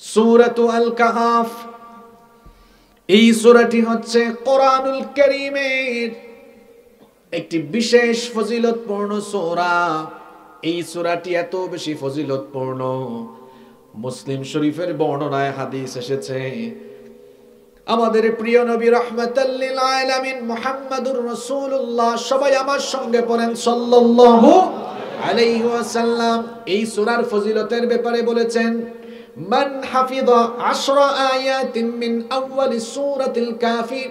সূরাতু আল কাহফ, এই সূরাটি হচ্ছে কোরআনুল কারীমের একটি বিশেষ ফজিলতপূর্ণ সূরা। এই সূরাটি এত বেশি ফজিলতপূর্ণ, মুসলিম শরীফের বর্ণনায় হাদিস এসেছে, আমাদের প্রিয় নবী রাহমাতাল লিল আলামিন মুহাম্মাদুর রাসূলুল্লাহ, সবাই আমার সঙ্গে পড়েন সাল্লাল্লাহু আলাইহি ওয়াসাল্লাম, এই সূরার ফজিলতের ব্যাপারে বলেছেন, মান হাফিযা 10 আয়াতিন মিন আউয়ালি সূরাতিল কাফি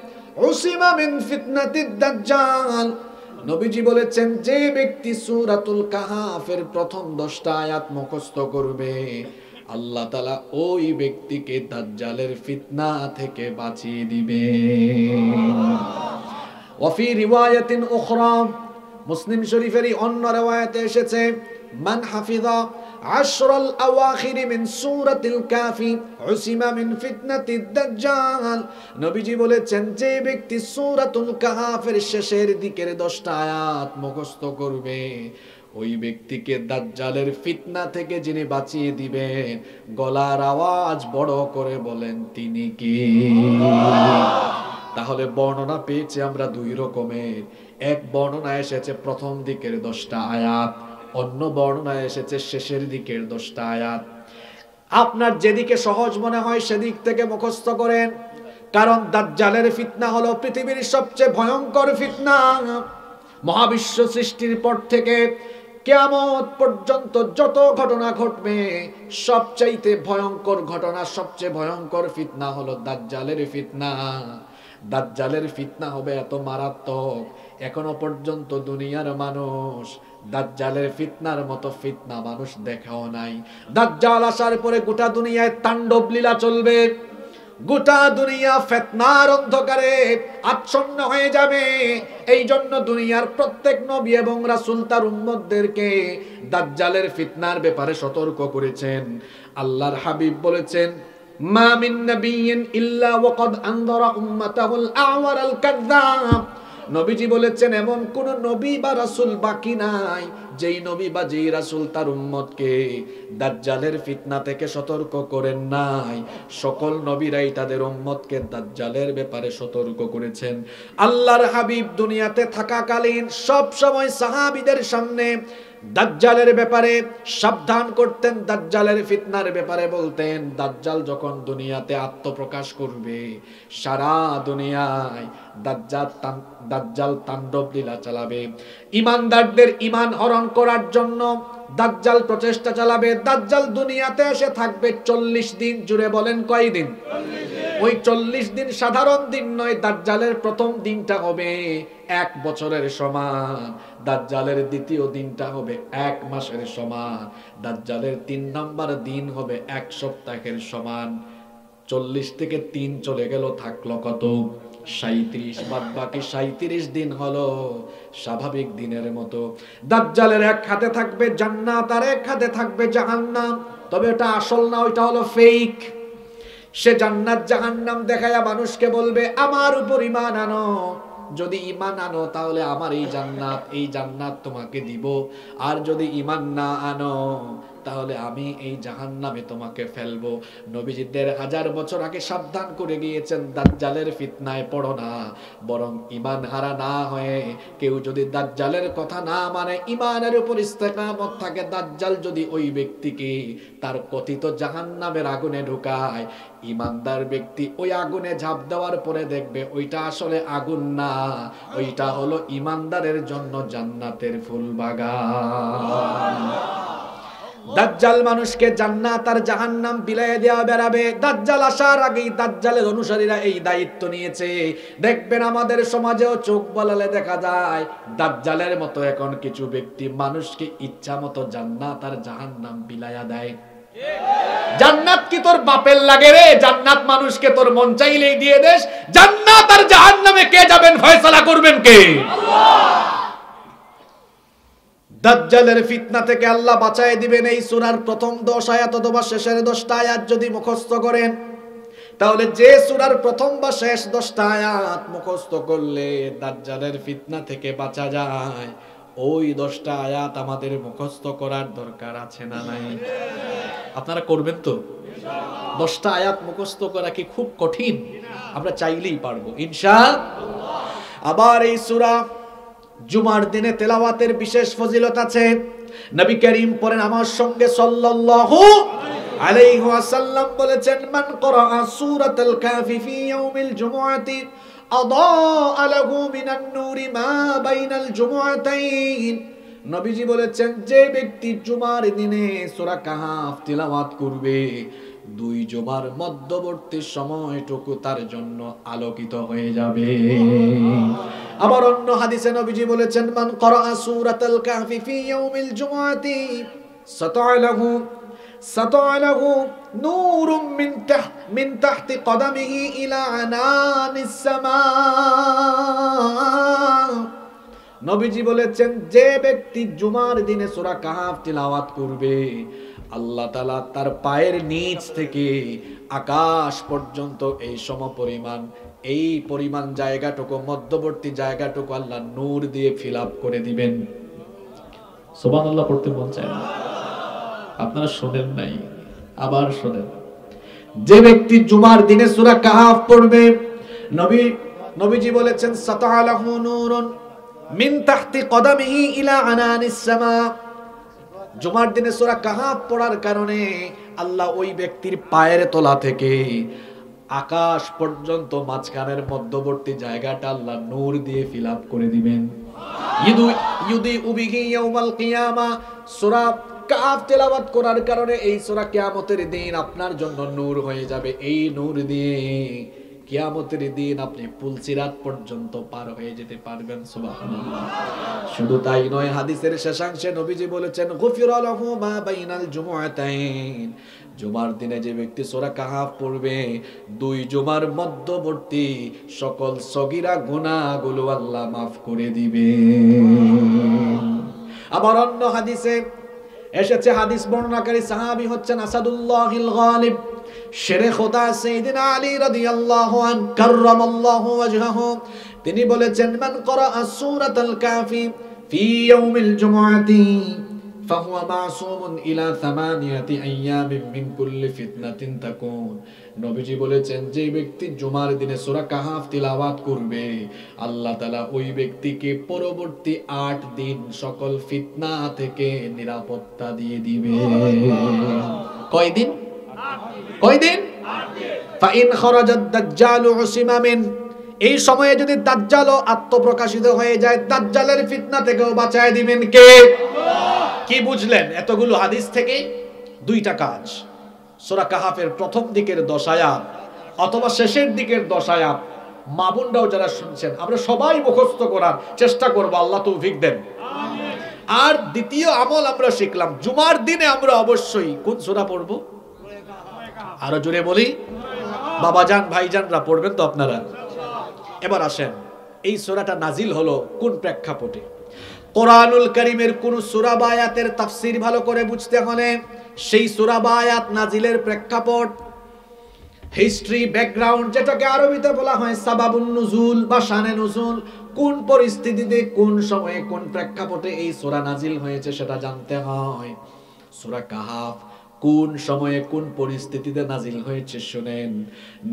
উসিমা মিন ফিতনাতিদ দাজ্জাল। নবীজি বলেছেন, যে ব্যক্তি সূরাতুল কাহফের প্রথম 10টা আয়াত মুখস্থ করবে, আল্লাহ তাআলা ওই ব্যক্তিকে দাজ্জালের ফিতনা থেকে বাঁচিয়ে দিবে। ওয়া ফি রিওয়ায়াতিন উখরা, মুসলিম শরীফের অন্য riwayate এসেছে, মান হাফিযা 10 আল আওয়াখির মিন সূরাতিল কাফি উসিমা মিন ফিতনাতিদ দাজ্জাল। নবীজি বলেছেন, যে ব্যক্তি সূরাতুল কাহফের শেষের দিকের 10টা আয়াত মুখস্থ করবে, ওই ব্যক্তিকে দাজ্জালের ফিতনা থেকে যিনি বাঁচিয়ে দিবেন, গলার আওয়াজ বড় করে বলেন, তিনি কি? তাহলে বর্ণনা পেয়েছি আমরা দুই রকমের। এক বর্ণনা এসেছে প্রথম দিকের 10টা আয়াত, অন্য বর্ণনা এসেছে শেষের দিকের 10টা আয়াত। আপনার যেদিকে সহজ মনে হয় সেদিক থেকে মুখস্থ করেন, কারণ দাজ্জালের ফিতনা হলো পৃথিবীর সবচেয়ে ভয়ঙ্কর ফিতনা। মহাবিশ্ব সৃষ্টির পর থেকে কিয়ামত পর্যন্ত যত ঘটনা ঘটবে, সবচাইতে ভয়ঙ্কর ঘটনা, সবচেয়ে ভয়ঙ্কর ফিতনা হলো দাজ্জালের ফিতনা। দাজ্জালের ফিতনা হবে এত মারাত্মক, এখনো পর্যন্ত দুনিয়ার মানুষ দাজ্জালের ফিতনার মতো ফিতনা মানুষ দেখাও নাই। দাজ্জাল আসার পরে গোটা দুনিয়ায় তাণ্ডব লীলা চলবে, গোটা দুনিয়া ফিতনার অন্ধকারে আচ্ছন্ন হয়ে যাবে। এই জন্য দুনিয়ার প্রত্যেক নবী এবং রাসূল তার উম্মতদেরকে দাজ্জালের ফিতনার ব্যাপারে সতর্ক করেছেন। আল্লাহর হাবিব বলেছেন, মা মিন নাবিয়্যিন ইল্লা ওয়াকাদ আনযারা উম্মাতাহুল আ'ওয়ারাল কাযযাব। নবীজি বলেছেন, এমন কোন নবী বা রাসূল বাকি নাই যেই নবী বা যেই রাসূল তার উম্মতকে দাজ্জালের ফিতনা থেকে সতর্ক করেন নাই। সকল নবীরাই তাদের উম্মতকে দাজ্জালের ব্যাপারে সতর্ক করেছেন। আল্লাহর হাবিব দুনিয়াতে থাকাকালীন সব সময় সাহাবীদের সামনে দাজ্জালের ব্যাপারে সাবধান করতেন, দাজ্জালের ফিতনার ব্যাপারে বলতেন। দাজ্জাল যখন দুনিয়াতে আত্মপ্রকাশ করবে, সারা দুনিয়ায় দাজ্জাল তাণ্ডব লীলা চালাবে। ঈমানদারদের ঈমান হরণ করার জন্য দাজ্জাল প্রচেষ্টা চালাবে। দাজ্জাল দুনিয়াতে এসে থাকবে 40 দিন। জুড়ে বলেন, কয় দিন? ওই 40 দিন সাধারণ দিন নয়। দাজ্জালের প্রথম দিনটা হবে 1 বছরের সমান, দাজ্জালের দ্বিতীয় দিনটা হবে 1 মাসের সমান, দাজ্জালের 3 নাম্বার দিন হবে 1 সপ্তাহের সমান। 40 থেকে 3 চলে গেল, থাকলো কত? 37। বাদ বাকি 37 দিন হলো স্বাভাবিক দিনের মতো। দাজ্জালের এক হাতে থাকবে জান্নাত আর এক হাতে থাকবে জাহান্নাম। তবে এটা আসল না, ওইটা হলো ফেক। সে জান্নাত জাহান্নাম দেখায়া মানুষকে বলবে, আমার উপর ঈমান আনো। যদি ঈমান আনো তাহলে আমার এই জান্নাত তোমাকে দিব, আর যদি ঈমান না আনো তাহলে আমি এই জাহান্নামে তোমাকে ফেলবো। নবীজি 1000 বছর আগে সাবধান করে গিয়েছেন, দাজ্জালের ফিতনায় পড়ো না, বরং ঈমান হারা না হয়ে কেউ যদি দাজ্জালের কথা না মানে, ঈমানের উপর ইস্তেকামত থাকে, দাজ্জাল যদি ওই ব্যক্তিকে তার কথিত জাহান্নামের আগুনে ঢুকায়, ঈমানদার ব্যক্তি ওই আগুনে ঝাঁপ দেওয়ার পরে দেখবে ওইটা আসলে আগুন না, ওইটা হলো ঈমানদারের জন্য জান্নাতের ফুল বাগান। দাজ্জাল মানুষকে জান্নাত আর জাহান্নাম বিলায়ে দেওয়া বেড়াবে। দাজ্জাল আসার আগেই দাজ্জালের অনুসারীরা এই দায়িত্ব নিয়েছে। দেখবেন আমাদের সমাজেও চোখ বলালে দেখা যায় দাজ্জালের মতো এখন কিছু ব্যক্তি মানুষকে ইচ্ছা মতো জান্নাত আর জাহান্নাম বিলায়া দেয়। জান্নাত কি তোর বাপের লাগে রে? জান্নাত মানুষকে তোর মন চাইলেই দিয়ে দেশ। জান্নাত আর জাহান্নামে কে যাবেন, ফয়সালা করবেন কে? আল্লাহ। দাজ্জালের ফিতনা থেকে আল্লাহ বাঁচায় দিবেন এই সূরার প্রথম 10 আয়াত অথবা শেষের 10টা আয়াত যদি মুখস্থ করেন, তাহলে যে সূরার প্রথম বা শেষ 10টা আয়াত মুখস্থ করলে দাজ্জালের ফিতনা থেকে বাঁচা যায়, ওই 10টা আয়াত আমাদের মুখস্থ করার দরকার আছে না নাই? আপনারা করবেন তো? 10টা আয়াত মুখস্থ করা কি খুব কঠিন? আমরা চাইলেই পারবো ইনশাআল্লাহ। আবার এই সূরা জুমার দিনে তেলাওয়াতের বিশেষ ফজিলত আছে। নবী করিম পড়েন আমার সঙ্গে সাল্লাল্লাহু আলাইহি ওয়াসাল্লাম বলেছেন, মান ক্বারা সূরাতাল কাফি ফি ইয়াউমিল জুমআতি আদাআ লাহু মিনান নূরি মা বাইনাল জুমআতাইন। নবীজি বলেছেন, যে ব্যক্তি জুমার দিনে সূরা কাহফ তিলাওয়াত করবে, 2 জুমার মধ্যবর্তী সময়টুকু তার জন্য আলোকিত হয়ে যাবে। আবার অন্য হাদিসে নবীজি বলেছেন, মান ক্বারা সূরাতাল কাহফি ফি ইয়াউমিল জুমআতি সাতা'a লাহু নূরুম মিন তাহতি কদামিহি ইলা আনানিস সামা। নবীজি বলেছেন, যে ব্যক্তি জুমার দিনে সূরা কাহফ তিলাওয়াত করবে, আল্লাহ তাআলা তার পায়ের নিচ থেকে আকাশ পর্যন্ত এই সমপরিমাণ, এই পরিমাণ জায়গাটুকু, মধ্যবর্তী জায়গাটুকু আল্লাহ নূর দিয়ে ফিল আপ করে দিবেন। সুবহানাল্লাহ পড়তে মন চায় না? আপনারা শুনেন নাই? আবার শুনেন। যে ব্যক্তি জুমার দিনে সূরা কাহফ পড়বে, নবীজি বলেছেন, সাতা'a লাহু নূরুন মিন তাহতি কদামিহি ইলা আনানিস সামা। জুমার দিনে সূরা কাহফ পড়ার কারণে আল্লাহ ওই ব্যক্তির পায়ের তলা থেকে আকাশ পর্যন্ত মাঝখানের মধ্যবর্তী জায়গাটা আল্লাহ নূর দিয়ে ফিল আপ করে দিবেন। ইউদিউ বিহি ইয়াউমাল কিয়ামা। সূরা কাহফ তেলাওয়াত করার কারণে এই সূরা কিয়ামতের দিন আপনার জন্য নূর হয়ে যাবে। এই নূর দিয়ে কিয়ামতের দিন আপনি পুলসিরাত পর্যন্ত পার হয়ে যেতে পারবেন। সুবহানাল্লাহ। শুধু তাই নয়, হাদিসের শেষাংশে নবীজি বলেছেন, গুফিরা লাহু মা বাইনাল জুমআতাইন। জুমার দিনে যে ব্যক্তি সূরা কাহফ পড়বে, 2 জুমার মধ্যবর্তী সকল সগীরা গুনাহগুলো আল্লাহ মাফ করে দিবে। আবার অন্য হাদিসে এসেছে, হাদিস বর্ণনাকারী সাহাবী হচ্ছেন আসাদুল্লাহিল গালিব, শেরে খোদা সাইয়েদনা আলী রাদিয়াল্লাহু আন কাররামাল্লাহু ওয়াজহাহু। তিনি বলেছেন, মান ক্বারা সূরাতাল কাফি ফি ইয়াউমিল জুমআতি ফাহুয়া মাসুমুন ইলা 8 আইয়ামিন মিন কুল্লি ফিতনাতিন তাকুন। নবীজি বলেছেন, যে ব্যক্তি জুমার দিনে সূরা কাহফ তিলাওয়াত করবে, আল্লাহ তাআলা ওই ব্যক্তিকে পরবর্তী 8 দিন সকল ফিতনা থেকে নিরাপত্তা দিয়ে দিবে। কয় দিন? 8 দিন। ফাইন খারাজাদ দাজ্জালু উসিমা মিন। এই সময়ে যদি দাজ্জালও আত্মপ্রকাশিত হয়ে যায়, দাজ্জালের ফিতনা থেকেও বাঁচায় দিবেন কে? আল্লাহ। কি বুঝলেন এতগুলো হাদিস থেকে? 2টা কাজ। সূরা কাহফের প্রথম দিকের 10 আয়াত অথবা শেষের দিকের 10 আয়াত, মা বোনরাও যারা শুনছেন, আমরা সবাই মুখস্থ করার চেষ্টা করব, আল্লাহ তৌফিক দেন। আমিন। আর দ্বিতীয় আমল আমরা শিখলাম, জুমার দিনে আমরা অবশ্যই কোন সূরা পড়ব? আরো জোরে বলি, বাবাজান ভাইজানরা পড়বেন তো আপনারা? এবার আসেন, এই সূরাটা নাজিল হলো কোন প্রেক্ষাপটে? কোরআনুল কারীমের কোন সূরা বা আয়াতের তাফসীর ভালো করে বুঝতে হলে সেই সূরা বা আয়াত নাজিলের প্রেক্ষাপট, হিস্ট্রি, ব্যাকগ্রাউন্ড, যেটাকে আরবিতে বলা হয় সাবাবুন নুজুল বা শানে নুজুল, কোন পরিস্থিতিতে, কোন সময়ে, কোন প্রেক্ষাপটে এই সূরা নাজিল হয়েছে সেটা জানতে হয়। সূরা কাহফ কোন সময়ে কোন পরিস্থিতিতে নাজিল হয়েছে শুনেন।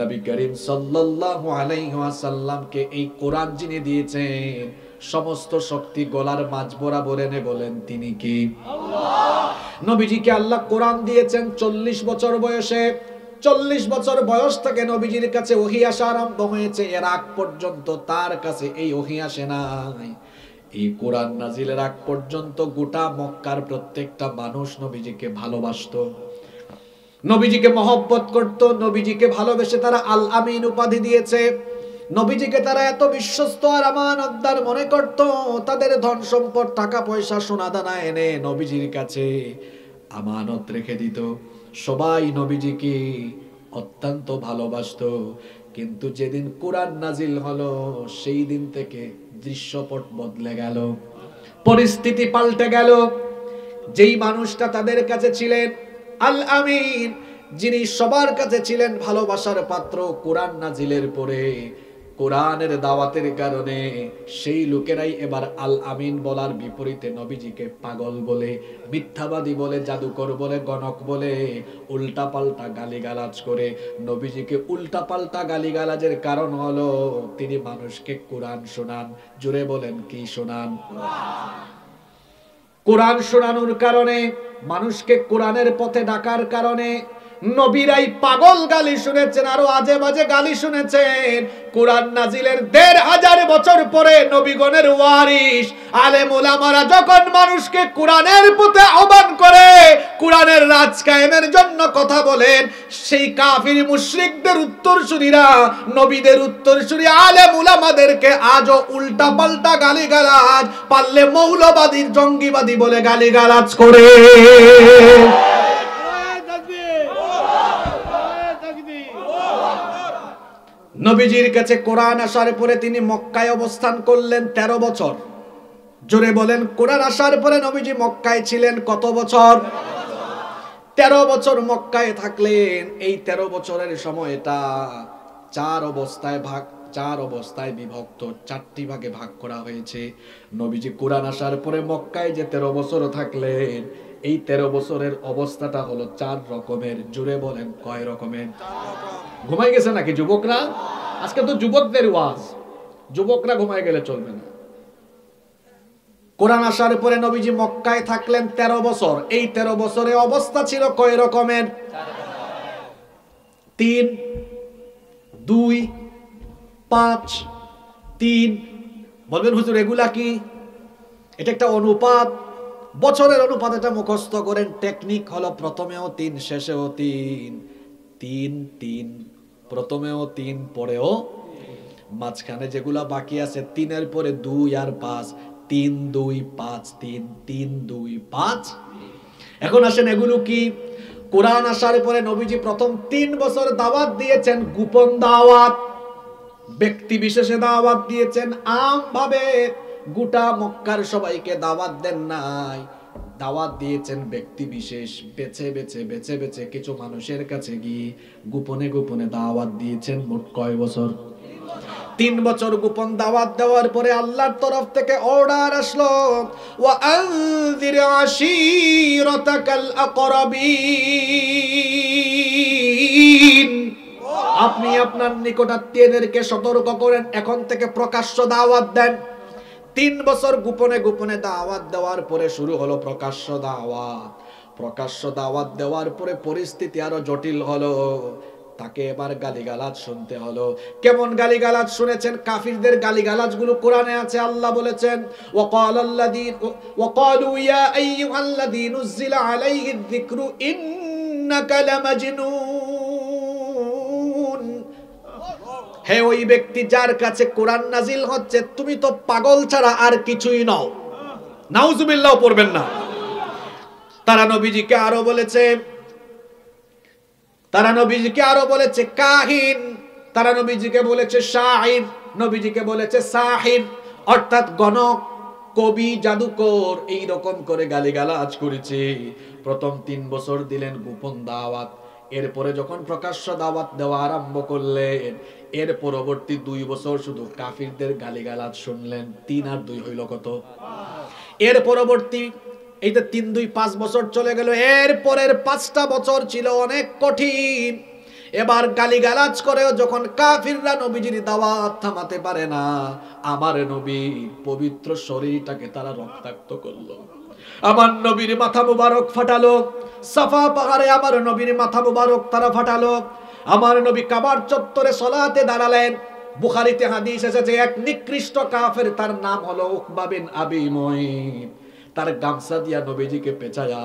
নবী করিম সাল্লাল্লাহু আলাইহি ওয়াসাল্লামকে এই কোরআন যিনি দিয়েছেন, সমস্ত শক্তি গলার মাঝ বরাবর এনে বলেন তিনি কি? আল্লাহ। নবীজিকে আল্লাহ কোরআন দিয়েছেন 40 বছর বয়সে। 40 বছর বয়স থেকে নবীজির কাছে ওহী আসা আরম্ভ হয়েছে, এর আগ পর্যন্ত তার কাছে এই ওহী আসে নাই। এই কোরআন নাজিলের আগ পর্যন্ত গোটা মক্কার প্রত্যেকটা মানুষ নবীজিকে ভালোবাসতো, নবীজিকে মহব্বত করত, নবীজিকে ভালোবেসে তারা আল আমিন উপাধি দিয়েছে। নবীজিকে তারা এত বিশ্বস্ত আর আমানতদার মনে করত, তাদের ধন সম্পদ, টাকা পয়সা, সোনা দানা এনে নবীজির কাছে আমানত রেখে দিত। সবাই নবীজিকে অত্যন্ত ভালোবাসতো। কিন্তু যেদিন কোরআন নাজিল হলো, সেই দিন থেকে দৃশ্যপট বদলে গেল, পরিস্থিতি পাল্টে গেল। যেই মানুষটা তাদের কাছে ছিলেন আল আমিন, যিনি সবার কাছে ছিলেন ভালোবাসার পাত্র, কোরআন নাজিলের পরে কোরআনের দাওয়াতের কারণে সেই লোকেরাই এবার আল আমিন বলার বিপরীতে নবীজিকে পাগল বলে, মিথ্যাবাদী বলে, জাদুকর বলে, গণক বলে উল্টাপাল্টা গালিগালাজ করে। নবীজিকে উল্টাপাল্টা গালিগালাজের কারণ হলো তিনি মানুষকে কোরআন শোনান। জোরে বলেন কি শোনান? কোরআন শোনানোর কারণে, মানুষকে কোরআনের পথে ডাকার কারণে নবীরাই পাগল গালি শুনেছেন, আরো আজে বাজে গালি শুনেছেন। কোরআন নাজিলের ১৫০০ বছর পরে নবীগণের ওয়ারিস আলেম উলামারা যখন মানুষকে কোরআনের পথে আহ্বান করে, কোরআনের রাজ কায়েমের জন্য কথা বলেন, সেই কাফির মুশরিকদের উত্তরসূরিরা নবীদের উত্তরসূরি আলেম উলামাদেরকে আজও উল্টা পাল্টা গালিগালাজ, পারলে মৌলবাদী জঙ্গিবাদী বলে গালিগালাজ করে। নবীজির কাছে কোরআন আসার পরে তিনি মক্কায় অবস্থান করলেন ১৩ বছর। জোরে বলেন, কোরআন আসার পরে নবীজি মক্কায় ছিলেন কত বছর? ১৩ বছর মক্কায় থাকলেন। এই ১৩ বছরের সময়টা চার অবস্থায় বিভক্ত, ৪টি ভাগে ভাগ করা হয়েছে। নবীজি কোরআন আসার পরে মক্কায় যে ১৩ বছর থাকলেন, এই ১৩ বছরের অবস্থাটা হলো ৪ রকমের। জোরে বলেন কয় রকমের? ঘুমাই গেছে নাকি যুবকরা? আজকে তো যুবকদের ওয়াজ, যুবকরা ঘুমাই গেলে চলবে না। কোরআন আসার পরে নবীজি মক্কায় থাকলেন ১৩ বছর। এই ১৩ বছরে অবস্থা ছিল কয় রকমের? ৩, ২, ৫, ৩। বলবেন হুজুর এগুলা কি? এটা একটা অনুপাত, বছরের অনুপাত, এটা মুখস্থ করেন। টেকনিক হলো প্রথমেও ৩, শেষেও ৩। ৩, ৩, প্রথমেও ৩, পরেও, মাঝখানে যেগুলা বাকি আছে ৩-এর পরে ২ আর ৫, ৩, ২, ৫, ৩, ৩, ২, ৫। এখন আসেন এগুলো কি? কোরআন আসার পরে নবীজি প্রথম ৩ বছর দাওয়াত দিয়েছেন, গোপন দাওয়াত, ব্যক্তি বিশেষে দাওয়াত দিয়েছেন। আমভাবে গোটা মক্কার সবাইকে দাওয়াত দেন নাই, দাওয়াত দিয়েছেন ব্যক্তি বিশেষ, বেছে বেছে কিছু মানুষের কাছে গিয়ে গোপনে গোপনে দাওয়াত দিয়েছেন। মোট কয় বছর? ৩ বছর গোপন দাওয়াত দেওয়ার পরে আল্লাহর তরফ থেকে অর্ডার আসলো, ওয়া আনযির আশীরাতাকাল আকরাবিন, আপনি আপনার নিকটাত্মীয়দেরকে সতর্ক করেন, এখন থেকে প্রকাশ্য দাওয়াত দেন। ৩ বছর গোপনে গোপনে দাওয়াত দেওয়ার পরে শুরু হলো প্রকাশ্য দাওয়াত। প্রকাশ্য দাওয়াত দেওয়ার পরে পরিস্থিতি আরো জটিল হলো। তাকে এবার গালিগালাজ শুনতে হলো। কেমন গালিগালাজ শুনেছেন? কাফিরদের গালিগালাজ গুলো কোরআনে আছে। আল্লাহ বলেছেন, ওয়াকালু ইয়া আইয়ুহাল্লাযী নুযিলা আলাইহিয যিকরু ইন্নাকা লামাজনুন, হে ওই ব্যক্তি যার কাছে কোরআন নাজিল হচ্ছে, তুমি তো পাগল ছাড়া আর কিছুই নও। নাউজুবিল্লাহ পড়বেন না। তারা নবীজিকে আরো বলেছে কাহিন, তারা নবীজিকে বলেছে শাইর, নবীজিকে বলেছে সাহির, অর্থাৎ গণক, কবি, জাদুকর, এই রকম করে গালিগালাজ করেছে। প্রথম ৩ বছর দিলেন গোপন দাওয়াত। এরপরে যখন প্রকাশ্য দাওয়াত দেওয়া আরম্ভ করলেন, এর পরবর্তী ২ বছর শুধু কাফিরদের গালিগালাজ শুনলেন। ৩ আর ২ হইল কত? এর পরবর্তী, এই তো ৩, ২, ৫ বছর চলে গেল। এর পরের ৫টা বছর ছিল অনেক কঠিন। এবার গালিগালাজ করেও যখন কাফিররা নবীজির দাওয়াত থামাতে পারে না, আমার নবীর পবিত্র শরীরটাকে তারা রক্তাক্ত করলো। আমার নবীর মাথা মুবারক ফাটালো। সাফা পাহাড়ে আমার নবীর মাথা মুবারক তারা ফাটালো। আমার নবী কাবার চত্বরে সালাতে দাঁড়ালেন। বুখারীতে হাদিস এসেছে, এক নিকৃষ্ট কাফের, তার নাম হলো উকবা বিন আবি মুঈত, তার গামছা দিয়া নবীজিকে পেঁচায়া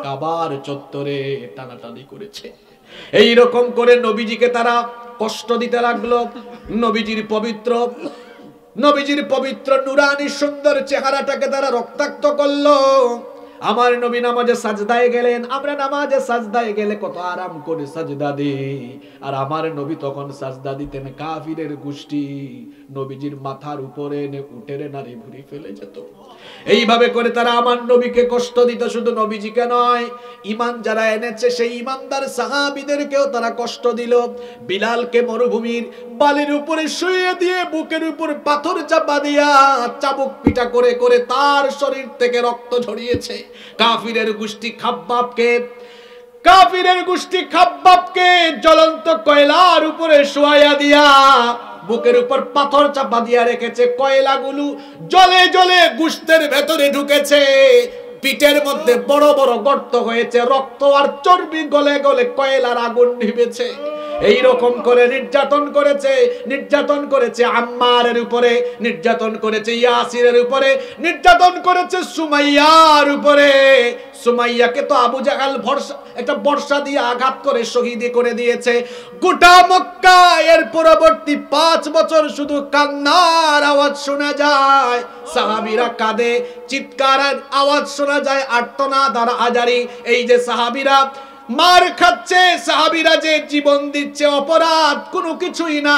কাবার চত্বরে টানাটানি করেছে। এই রকম করে নবীজিকে তারা কষ্ট দিতে লাগলো। নবীজির পবিত্র নুরানি সুন্দর চেহারাটাকে তারা রক্তাক্ত করলো। আমার নবী নামাজে সাজদায় গেলেন। আমরা নামাজে সাজদায় গেলে কত আরাম করে সাজদা দিই, আর আমার নবী তখন সাজদা দিতেন, কাফিরের গোষ্ঠী নবীজির মাথার উপরে এনে উঠে নাড়ি ভুড়ি ফেলে যেত। এইভাবে করে তারা আমার নবীকে কষ্ট দিত, শুধু নবীজিকে নয়, ঈমান যারা এনেছে সেই ঈমানদার সাহাবীদেরকেও তারা কষ্ট দিল। বিলালকে মরুভূমির বালির উপরে শুইয়ে দিয়ে বুকের উপর পাথর চাপা দিয়া চাবুক পিটা করে করে তার শরীর থেকে রক্ত ঝরিয়েছে। কাফিরের গোষ্ঠী খাব্বাবকে জ্বলন্ত কয়লার উপরে শোয়াইয়া দিয়া বুকের উপর পাথর চাপা দিয়া রেখেছে। কয়লাগুলো জ্বলে জ্বলে গোশতের ভেতরে ঢুকেছে, পিঠের মধ্যে বড় বড় গর্ত হয়েছে, রক্ত আর চর্বি গলে গলে কয়লার আগুন নিভেছে। এই রকম করে নির্যাতন করেছে আম্মারের উপরে, নির্যাতন করেছে ইয়াসিরের উপরে, নির্যাতন করেছে সুমাইয়ার উপরে। সুমাইয়াকে তো আবু জাহাল একটা বর্ষা দিয়ে আঘাত করে শহীদ করে দিয়েছে। গোটা মক্কা এর পরবর্তী 5 বছর শুধু কান্নার আওয়াজ শোনা যায়, সাহাবীরা কাঁদে, চিৎকারের আওয়াজ শোনা যায়, আর্তনাদ আর আজারি। এই যে সাহাবীরা মার খাচ্ছে, সাহাবীরা যে জীবন দিচ্ছে, অপরাধ কোনো কিছুই না।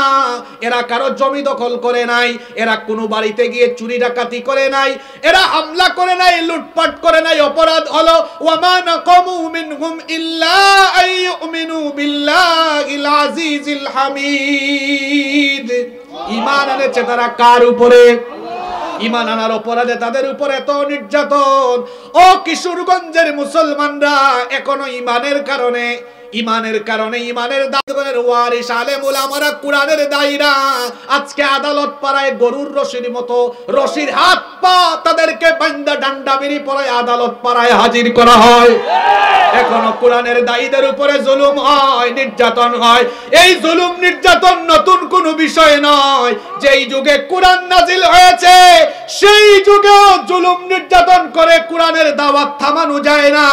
এরা কারো জমি দখল করে নাই, এরা কোনো বাড়িতে গিয়ে চুরি ডাকাতি করে নাই, এরা হামলা করে নাই, লুটপাট করে নাই। অপরাধ হলো ওয়ামা নাকামু মিনহুম ইল্লা আইয়ুমিনু বিল্লাহিল আজিজিল হামিদ। ঈমান এনেছে তারা কার উপরে? ঈমান আনার অপরাধে তাদের উপর এত নির্যাতন। ও কিশোরগঞ্জের মুসলমানরা, এখনো ঈমানের কারণে ঈমানের দায়িত্বের ওয়ারিস আলেম উলামারা, কুরআনের দায়ীরা আজকে আদালত পাড়ায় গরুর রশির মতো রশির হাত পা তাদেরকে বান্দা ডান্ডা বেরি পড়ায় আদালত পাড়ায় হাজির করা হয়। এখনো কোরআনের দায়ীদের উপরে জুলুম হয়, নির্যাতন হয়। এই জুলুম নির্যাতন নতুন কোনো বিষয় নয়। যেই যুগে কোরআন নাজিল হয়েছে সেই যুগেও জুলুম নির্যাতন করে কোরআনের দাওয়াত থামানো যায় না।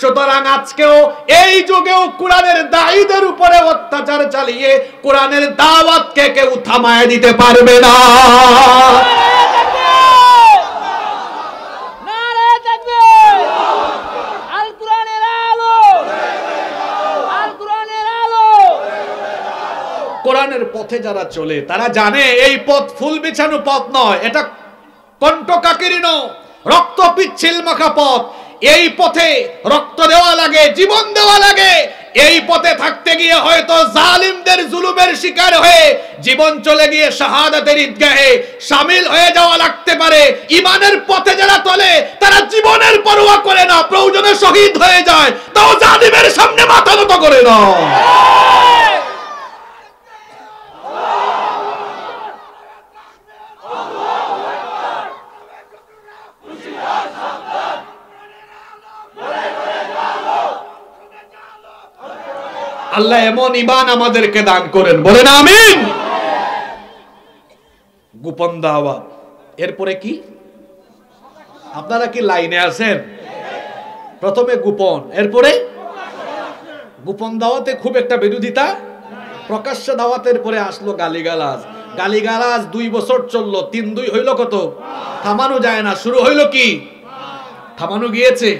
সুতরাং আজকেও এই যুগেও কোরআনের দায়ীদের উপরে অত্যাচার চালিয়ে কোরআনের দাওয়াতকে কেউ থামায় দিতে পারবে না। কোরআনের পথে যারা চলে তারা জানে এই পথ ফুল বিছানো পথ নয়, এটা কণ্টকাকিরীন রক্ত পিচ্ছিল মাখা পথ। এই পথে রক্ত দেওয়া লাগে, জীবন দেওয়া লাগে। এই পথে থাকতে গিয়ে হয়তো জালিমদের জুলুমের শিকার হয়ে জীবন চলে গিয়ে শাহাদাতের ঈদগাহে শামিল হয়ে যাওয়া লাগতে পারে। ঈমানের পথে যারা চলে তারা জীবনের পরোয়া করে না, প্রয়োজনে শহীদ হয়ে যায়, তাও জালিমের সামনে মাথা নত করে না। আল্লাহ এমন ঈমান আমাদেরকে দান করেন, বলেন আমিন। গোপন দাওয়াত, এরপরে কি? আপনারা কি লাইনে আছেন? প্রথমে গোপন, এরপরে গোপন দাওয়াতে খুব একটা বিরোধিতা, প্রকাশ্য দাওয়াতের পরে আসলো গালিগালাজ 2 বছর চললো, 3-2 হইল কত? থামানো যায় না। শুরু হইল কি? থামানো গিয়েছে?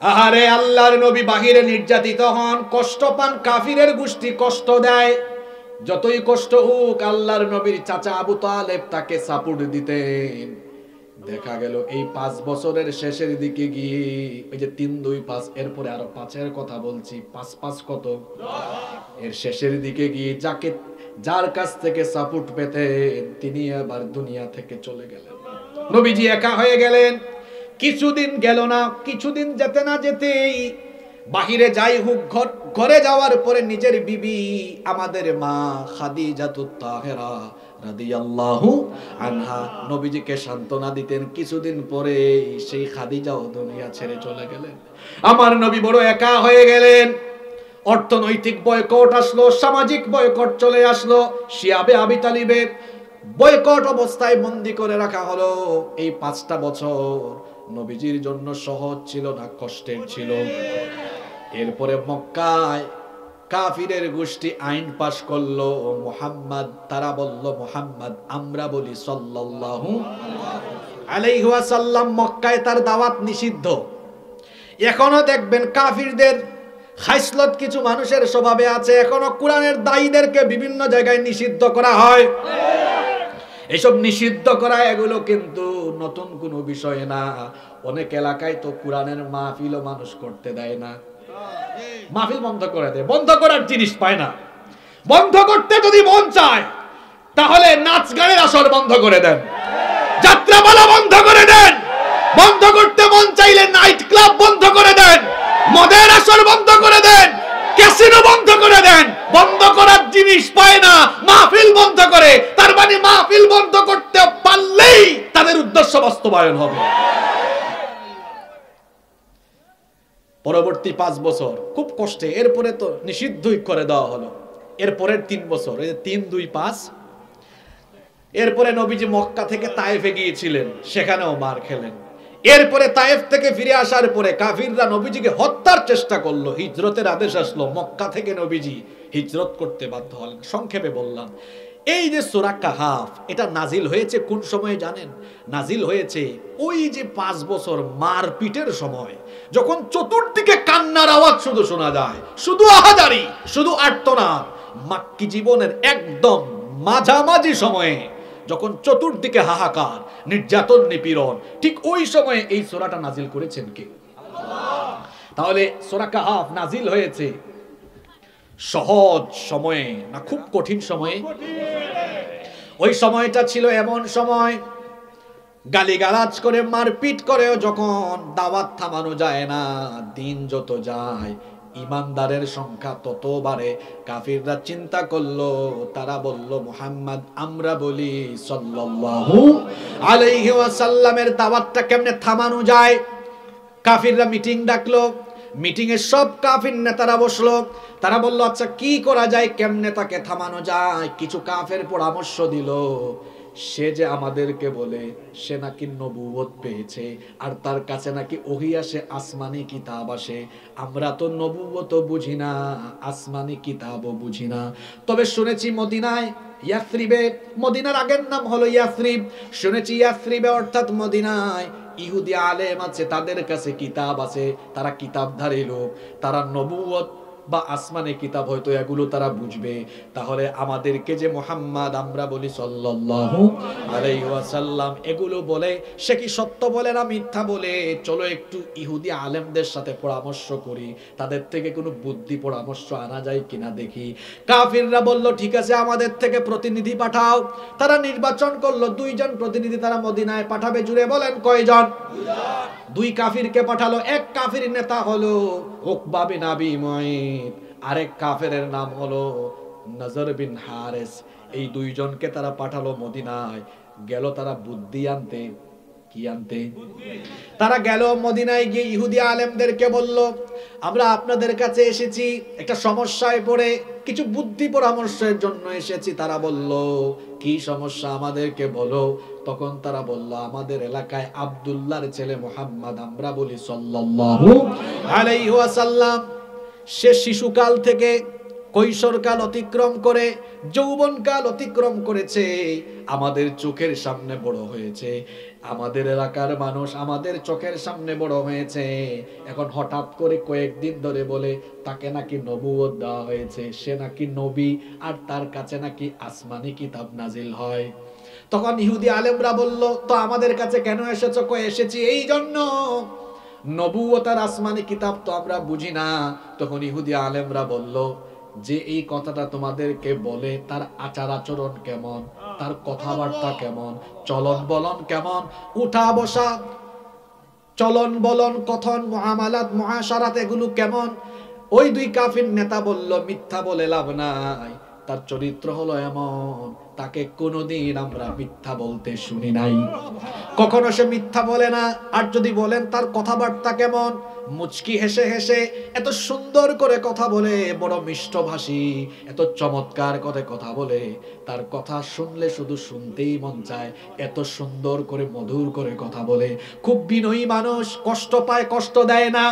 আহারে আল্লাহর নবী বাহিরে নির্যাতিত হন, কষ্ট পান, কাফিরের গোষ্ঠী কষ্ট দেয়। যতই কষ্ট হোক আল্লাহর নবীর চাচা আবু তালেব তাকে সাপোর্ট দিতেন। দেখা গেল এই 5 বছরের শেষের দিকে গিয়ে, ওই যে 3-2-5, এরপরে আরো 5-এর কথা বলছি, 5-5 কত? এর শেষের দিকে গিয়ে যার কাছ থেকে সাপোর্ট পেতেন তিনি আবার দুনিয়া থেকে চলে গেলেন। নবীজি একা হয়ে গেলেন। কিছুদিন গেল না, কিছুদিন যেতে না যেতেই বাহিরে যাই হোক, ঘরে যাওয়ার পরে নিজের বিবি আমাদের মা খাদিজাতুত তাহেরা রাদিয়াল্লাহু আনহা নবীজিকে সান্ত্বনা দিতেন। কিছুদিন পরে সেই খাদিজাও দুনিয়া ছেড়ে চলে গেলেন। আমার নবী বড় একা হয়ে গেলেন। অর্থনৈতিক বয়কট আসলো, সামাজিক বয়কট চলে আসলো। শিয়াবে আবি তালিবে বয়কট অবস্থায় বন্দী করে রাখা হলো। এই 5টা বছর নবীজির জন্য সহজ ছিল না, কষ্টের ছিল। এরপরে মক্কায় কাফিরের গোষ্ঠী আইন পাশ করলো, মুহাম্মদ, তারা বলল মুহাম্মদ, আমরা বলি সাল্লাল্লাহু আলাইহি ওয়াসাল্লাম। মক্কায় তার দাওয়াত নিষিদ্ধ। এখনো দেখবেন কাফিরদের খাইসলত কিছু মানুষের স্বভাবে আছে, এখনো কোরআনের দায়ীদেরকে বিভিন্ন জায়গায় নিষিদ্ধ করা হয়। এসব নিষিদ্ধ করা এগুলো কিন্তু নতুন কোনো বিষয় না। অনেক এলাকায় তো কোরআনের মাহফিলও মানুষ করতে দেয় না, মাহফিল বন্ধ করে দেয়, বন্ধ করার জিনিস পায় না। বন্ধ করতে যদি মন চায় তাহলে নাচ গানের আসর বন্ধ করে দেন, যাত্রাপালা বন্ধ করে দেন। বন্ধ করতে মন চাইলে নাইট ক্লাব বন্ধ করে দেন, মদের আসর বন্ধ করে দেন, ক্যাসিনো বন্ধ করে দেন। বন্ধ করার জিনিস পায় না, মাহফিল বন্ধ করে। তার মানে মাহফিল বন্ধ করতে পারলেই তাদের উদ্দেশ্য বাস্তবায়ন হবে। পরবর্তী 5 বছর খুব কষ্টে, এরপরে তো নিষিদ্ধই করে দেওয়া হলো। এরপরের 3 বছর, এই 3, 2, 5, এরপরে নবীজি মক্কা থেকে তায়েফে গিয়েছিলেন, সেখানেও মার খেলেন। এরপরে তায়েফ থেকে ফিরে আসার পরে কাফিররা নবীজিকে হত্যার চেষ্টা করলো। হিজরতের আদেশ আসলো, মক্কা থেকে নবীজি হিজরত করতে বাধ্য হলেন। সংক্ষেপে বললাম, এই যে সূরা কাহাফ, এটা নাজিল হয়েছে কোন সময়ে জানেন? নাজিল হয়েছে ওই যে 5 বছর মারপিটের সময়, যখন চতুর্দিকে কান্নার আওয়াজ শুধু শোনা যায়, শুধু আহাজারি, শুধু আর্তনাদ। মাক্কি জীবনের একদম মাঝামাঝি সময়ে, যখন চতুর্দিকে হাহাকার, নির্যাতন, নিপীড়ন, ঠিক ওই সময়ে এই সূরাটা নাজিল করেছেন কে? আল্লাহ। তাহলে সূরা কাহাফ নাজিল হয়েছে সহজ সময়ে না খুব কঠিন সময়ে? ওই সময়টা ছিল এমন সময়, গালিগালাজ করে মারপিট করেও যখন দাওয়াত থামানো যায় না, দিন যত যায় ইমানদারের সংখ্যা তত বাড়ে। কাফিররা চিন্তা করলো, তারা বলল, মুহাম্মদ, আমরা বলি সাল্লাল্লাহু আলাইহি ওয়াসাল্লামের দাওয়াতটা কেমনে থামানো যায়? কাফিররা মিটিং ডাকলো, মিটিং এ সব কাফির নেতারা বসলো। তারা বলল, আচ্ছা কি করা যায়, কেমনে তাকে থামানো যায়? কিছু কাফের পরামর্শ দিল, সে যে আমাদেরকে বলে সে নাকি নবুয়ত পেয়েছে, আর তার কাছে নাকি ওহী আসে, আসমানি কিতাব আসে। আমরা তো নবুয়ত বুঝি না, আসমানি কিতাবও বুঝি না, তবে শুনেছি মদিনায়, ইয়াসরিবে, মদিনার আগের নাম হলো ইয়াসরিব, শুনেছি ইয়াসরিবে অর্থাৎ মদিনায় ইহুদি আলেম আছে, তাদের কাছে কিতাব আছে, তারা কিতাবধারী লোক, তারা নবুয়ত বা আসমানে কিতাব হয়তো এগুলো তারা বুঝবে। তাহলে আমাদেরকে যে মুহাম্মদ আমরা বলি সাল্লাল্লাহু আলাইহি ওয়াসাল্লাম এগুলো বলে, সে কি সত্য বলে না মিথ্যা বলে? চলো একটু ইহুদি আলেমদের সাথে পরামর্শ করি, তাদের থেকে কোনো বুদ্ধি পরামর্শ আনা যায় কিনা দেখি। কাফিররা বলল, ঠিক আছে, আমাদের থেকে প্রতিনিধি পাঠাও। তারা নির্বাচন করলো 2 জন প্রতিনিধি তারা মদিনায় পাঠাবে। জুড়ে বলেন কয়জন? 2 কাফিরকে পাঠালো। এক কাফির নেতা হলো উকবা বিন আবি মুঈত, আরেক কাফেরের নাম হলো নজর বিন হারিস। এই 2 জনকে তারা পাঠালো মদিনায়। গেল তারা বুদ্ধি আনতে। কি আনতে? তারা গেল মদিনায় গিয়ে ইহুদি আলেমদেরকে বলল, আমরা আপনাদের কাছে এসেছি একটা সমস্যায় পড়ে, কিছু বুদ্ধি পরামর্শের জন্য এসেছি। তারা বলল, কি সমস্যা আমাদেরকে বলো। তখন তারা বলল, আমাদের এলাকায় আব্দুল্লাহর ছেলে মুহাম্মদ আমরা বলি সাল্লাল্লাহু আলাইহি ওয়াসাল্লাম, সে শিশুকাল থেকে কৈশোরকাল অতিক্রম করে যৌবনকাল অতিক্রম করেছে, আমাদের চোখের সামনে বড় হয়েছে, আমাদের এলাকার মানুষ আমাদের চোখের সামনে বড় হয়েছে। এখন হঠাৎ করে কয়েকদিন ধরে বলে তাকে নাকি নবুয়ত দেওয়া হয়েছে, সে নাকি নবী, আর তার কাছে নাকি আসমানি কিতাব নাজিল হয়। তখন ইহুদি আলেমরা বলল, তো আমাদের কাছে কেন এসেছো? কই এসেছি এই জন্য, নবুয়ত আর আসমানি কিতাব তো আমরা বুঝি না। তখন ইহুদি আলেমরা বলল, যে এই কথাটা তোমাদেরকে বলে তার আচার আচরণ কেমন, তার কথাবার্তা কেমন, চলন বলন কেমন, উঠা বসা, চলন বলন, কথন, মুআমালাত, মুআশারাত এগুলো কেমন? ওই 2 কাফির নেতা বলল, মিথ্যা বলে লাভ নাই, তার চরিত্র হলো এমন, তাকে কোনোদিন আমরা মিথ্যা বলতে শুনি নাই, কখনো সে মিথ্যা বলে না। আর যদি বলেন তার কথাবার্তা কেমন, মুচকি হেসে হেসে এত সুন্দর করে কথা বলে, বড় মিষ্টভাষী, এত চমৎকার করে কথা বলে, তার কথা শুনলে শুধু শুনতেই মন চায়, এত সুন্দর করে মধুর করে কথা বলে। খুব বিনয়ী মানুষ, কষ্ট পায় কষ্ট দেয় না,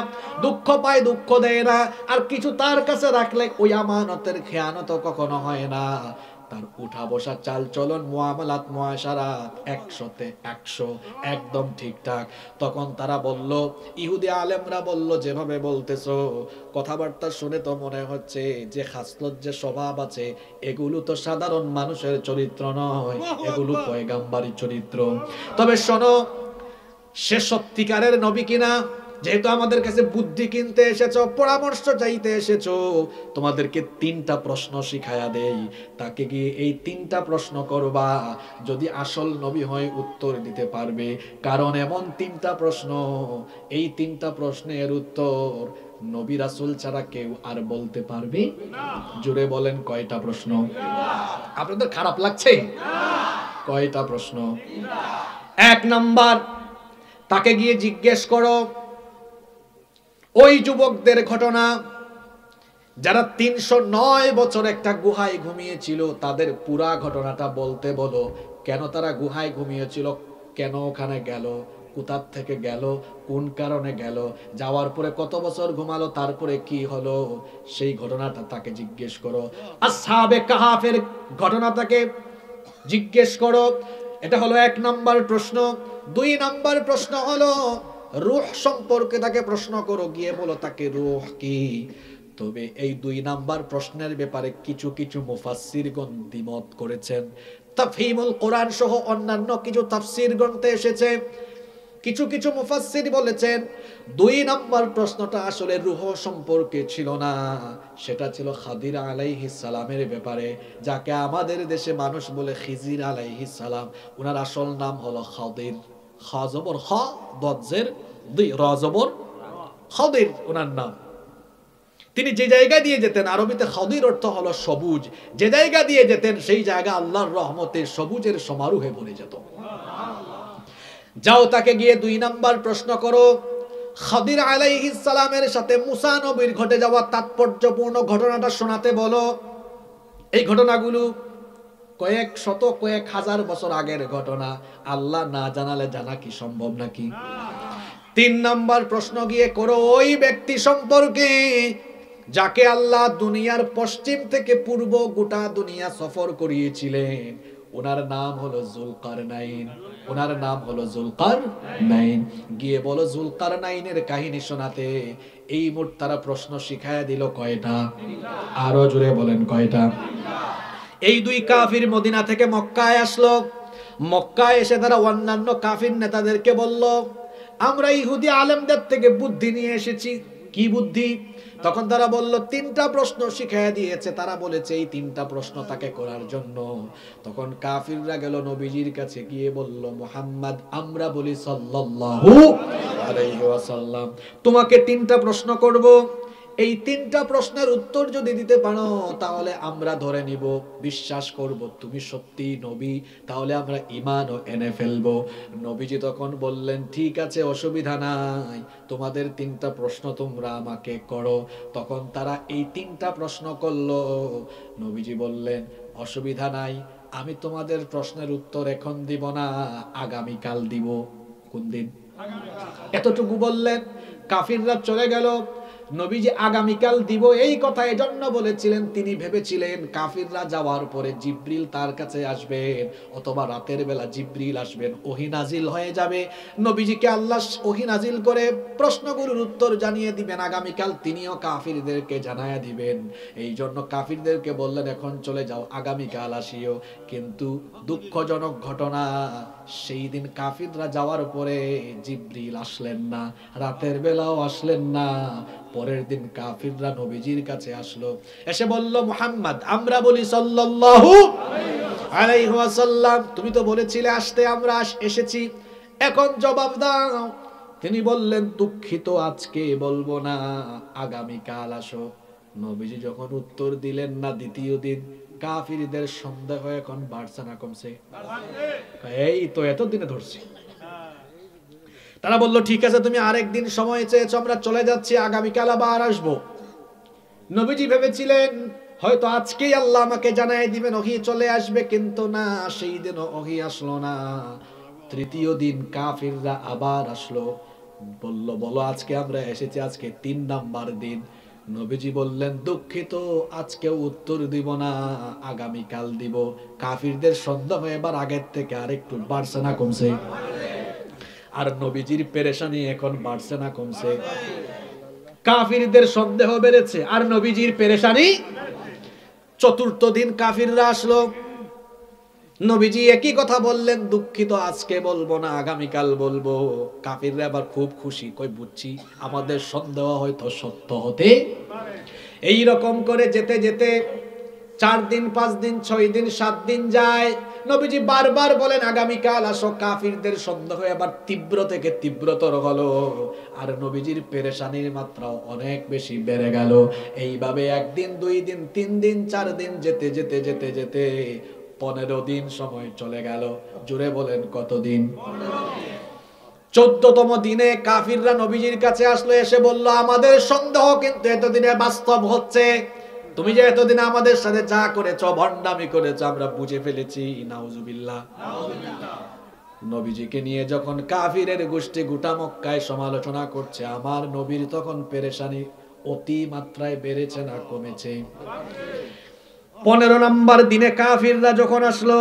দুঃখ পায় দুঃখ দেয় না, আর কিছু তার কাছে রাখলে ওই আমানতের খেয়ানত কখনো হয় না। তার উঠা বসা চাল চলন মুআমালাত মুআশারাত 100-তে 100 একদম ঠিকঠাক। তখন তারা বলল, ইহুদি আলেমরা বলল, যেভাবে বলতেছো কথাবার্তা শুনে তো মনে হচ্ছে যে খাসলত যে স্বভাব আছে এগুলো তো সাধারণ মানুষের চরিত্র নয়, এগুলো পয়গাম্বরী চরিত্র। তবে শোনো, সে সত্যিকারের নবী কিনা, যেহেতু আমাদের কাছে বুদ্ধি কিনতে এসেছো, পরামর্শ চাইতে এসেছো, তোমাদেরকে 3টা প্রশ্ন শিখায়া দেই। তাকে গিয়ে এই 3টা প্রশ্ন করবা, যদি আসল নবী হয় উত্তর দিতে পারবে। কারণ এমন 3টা প্রশ্ন, এই 3টা প্রশ্নের উত্তর নবী রাসূল ছাড়া কেউ আর বলতে পারবে না। জোরে বলেন কয়টা প্রশ্ন? আপনাদের খারাপ লাগছে? কয়টা প্রশ্ন? 1 নাম্বার, তাকে গিয়ে জিজ্ঞেস করো ওই যুবকদের ঘটনা যারা 309 বছর একটা গুহায় ঘুমিয়েছিল, তাদের পুরা ঘটনাটা বলতে বলো। কেন তারা গুহায় ঘুমিয়েছিল, কেন ওখানে গেল, কোথা থেকে গেল, কোন কারণে গেল, যাওয়ার পরে কত বছর ঘুমালো, তারপরে কি হলো, সেই ঘটনাটা তাকে জিজ্ঞেস করো। আসহাবে কাহাফের ঘটনা তাকে জিজ্ঞেস করো। এটা হলো 1 নাম্বার প্রশ্ন। 2 নাম্বার প্রশ্ন হলো রূহ সম্পর্কে তাকে প্রশ্ন করো, গিয়ে বলো তাকে রূহ কি। তবে এই 2 নাম্বার প্রশ্নের ব্যাপারে কিছু কিছু মুফাসসিরগণ দ্বিমত করেছেন। তাফহিমুল কোরআন সহ অন্যান্য কিছু তাফসীর গ্রন্থে এসেছে, কিছু কিছু মুফাসসির বলেছেন 2 নাম্বার প্রশ্নটা আসলে রূহ সম্পর্কে ছিল না, সেটা ছিল খাদির আলাইহিস সালামের ব্যাপারে, যাকে আমাদের দেশে মানুষ বলে খিজির আলাইহিস সালাম। ওনার আসল নাম হলো খাদির, খা জবর খ, দদ জের দি, র জবর খাদির ওনার নাম। তিনি যে জায়গা দিয়ে যেতেন, আরবিতে খাদির অর্থ হলো সবুজ, যে জায়গা দিয়ে যেতেন সেই জায়গা আল্লাহর রহমতে সবুজের সমারোহে ভরে যেত। যাও তাকে গিয়ে 2 নাম্বার প্রশ্ন করো, খাদির আলাইহিস সালামের সাথে মুসা নবীর ঘটে যাওয়া তাৎপর্যপূর্ণ ঘটনাটা শোনাতে বলো। এই ঘটনাগুলো কয়েক শত কয়েক হাজার বছর আগের ঘটনা, আল্লাহ না জানালে জানা কি সম্ভব নাকি? 3 নাম্বার প্রশ্ন গিয়ে করো ওই ব্যক্তি সম্পর্কে যাকে আল্লাহ দুনিয়ার পশ্চিম থেকে পূর্ব গোটা দুনিয়া সফর করিয়েছিলেন। ওনার নাম হলো যুলকারনাইন, ওনার নাম হলো যুলকারনাইন। গিয়ে বলো যুলকারনাইনের কাহিনী শোনাতে। এই মোট তারা প্রশ্ন শিখায়া দিল কয়টা? আরো জোরে বলেন কয়টা? এই 2 কাফির মদিনা থেকে মক্কায় আসলো। মক্কায় এসে তারা অন্যান্য কাফির নেতাদেরকে বলল, আমরা ইহুদি আলেমদের থেকে বুদ্ধি নিয়ে এসেছি। কি বুদ্ধি? তখন তারা বলল 3টা প্রশ্ন শিখাইয়া দিয়েছে, তারা বলেছে এই 3টা প্রশ্ন তাকে করার জন্য। তখন কাফিররা গেল নবীজির কাছে, গিয়ে বলল, মুহাম্মদ, আমরা বলি সাল্লাল্লাহু আলাইহি ওয়াসাল্লাম, তোমাকে 3টা প্রশ্ন করব, এই 3টা প্রশ্নের উত্তর যদি দিতে পারো তাহলে আমরা ধরে নিব, বিশ্বাস করব তুমি সত্যি নবী, তাহলে আমরা ঈমানও এনে ফেলবো। নবীজি তখন বললেন, ঠিক আছে, অসুবিধা নাই, তোমাদের 3টা প্রশ্ন তোমরা আমাকে করো। তখন তারা এই 3টা প্রশ্ন করলো। নবীজি বললেন, অসুবিধা নাই, আমি তোমাদের প্রশ্নের উত্তর এখন দিব না, আগামীকাল দিব। কোন দিন? এতটুকু বললেন। কাফিররা চলে গেল। নবীজি আগামীকাল দিব এই কথা এজন্য বলেছিলেন, তিনি ভেবেছিলেন কাফিররা যাওয়ার পরে জিবরিল তার কাছে আসবেন, অথবা রাতের বেলা জিবরিল আসবেন, ওহী নাজিল হয়ে যাবে, নবীজিকে আল্লাহ ওহী নাজিল করে প্রশ্নগুলোর উত্তর জানিয়ে দিবেন, আগামীকাল তিনিও কাফিরদেরকে জানায়া দিবেন। এই জন্য কাফিরদেরকে বললেন, এখন চলে যাও, আগামীকাল আসিও। কিন্তু দুঃখজনক ঘটনা, সেই দিন কাফিররা যাওয়ার পরে জিবরিল আসলেন না, রাতের বেলাও আসলেন না। পরের দিন কাফিররা নবীজির কাছে আসলো, এসে বলল, মুহাম্মদ, আমরা বলি সাল্লাল্লাহু আলাইহি ওয়াসাল্লাম, তুমি তো বলেছিলে আসতে, আমরা এসেছি, এখন জবাব দাও। তিনি বললেন, দুঃখিত, আজকে বলবো না, আগামীকাল আসো। নবীজি যখন উত্তর দিলেন না দ্বিতীয় দিন, কাফিরদের সন্দেহ এখন বাড়ছে না কমছে? এই তো এতদিনে ধরছি। তারা বলল, ঠিক আছে, তুমি আরেকদিন সময় চেয়েছো, আমরা চলে যাচ্ছি, আগামীকাল আবার আসবো। নবীজি ভেবেছিলেন হয়তো আজকেই আল্লাহ আমাকে জানাই দিবেন, ওহী চলে আসবে, কিন্তু না, সেই দিনও ওহী আসলো না। তৃতীয় দিন কাফিররা আবার আসলো, বলল, বলো আজকে আমরা এসেছি, আজকে 3 নাম্বার দিন। নবীজি বললেন, দুঃখিত, আজকে উত্তর দিব না, আগামীকাল দিব। কাফিরদের সন্দেহ এবার আগের থেকে আরেকটু বাড়ছে না কমছে? আর নবীজির পেরেশানি এখন বাড়ছে না কমছে? কাফিরদের সন্দেহ বেড়েছে আর নবীজির পেরেশানি। চতুর্থ দিন কাফিররা আসলো, নবীজি একই কথা বললেন, দুঃখিত, আজকে বলবো না, আগামীকাল বলবো। কাফিররা আবার খুব খুশি, কই বুঝছি আমাদের সন্দেহ হয়তো সত্য হতে। এই রকম করে যেতে যেতে 4 দিন 5 দিন 6 দিন 7 দিন যায়, নবীজি বারবার বলেন আগামীকাল আসো। কাফিরদের সন্দেহ এবার তীব্র থেকে তীব্রতর হলো, আর নবীজির পেরেশানির মাত্রা অনেক বেশি বেড়ে গেল। এইভাবে 1 দিন 2 দিন 3 দিন 4 দিন যেতে যেতে যেতে যেতে 15 দিন সময় চলে গেল। জুড়ে বলেন কতদিন? 14তম দিনে কাফিররা নবীজির কাছে আসলো, এসে বলল, আমাদের সন্দেহ কিন্তু এতদিনে বাস্তব হচ্ছে। তুমি যে এতদিন আমাদের সাথে যা করেছো, ভণ্ডামি করেছো, আমরা বুঝে ফেলেছি। নাউজুবিল্লাহ। নবীজিকে নিয়ে যখন কাফিরের গোষ্ঠী গোটা মক্কায় সমালোচনা করছে, আমার নবীর তখন পেরেশানি অতি মাত্রায় বেড়েছে না কমেছে? 15 নম্বর দিনে কাফিররা যখন আসলো,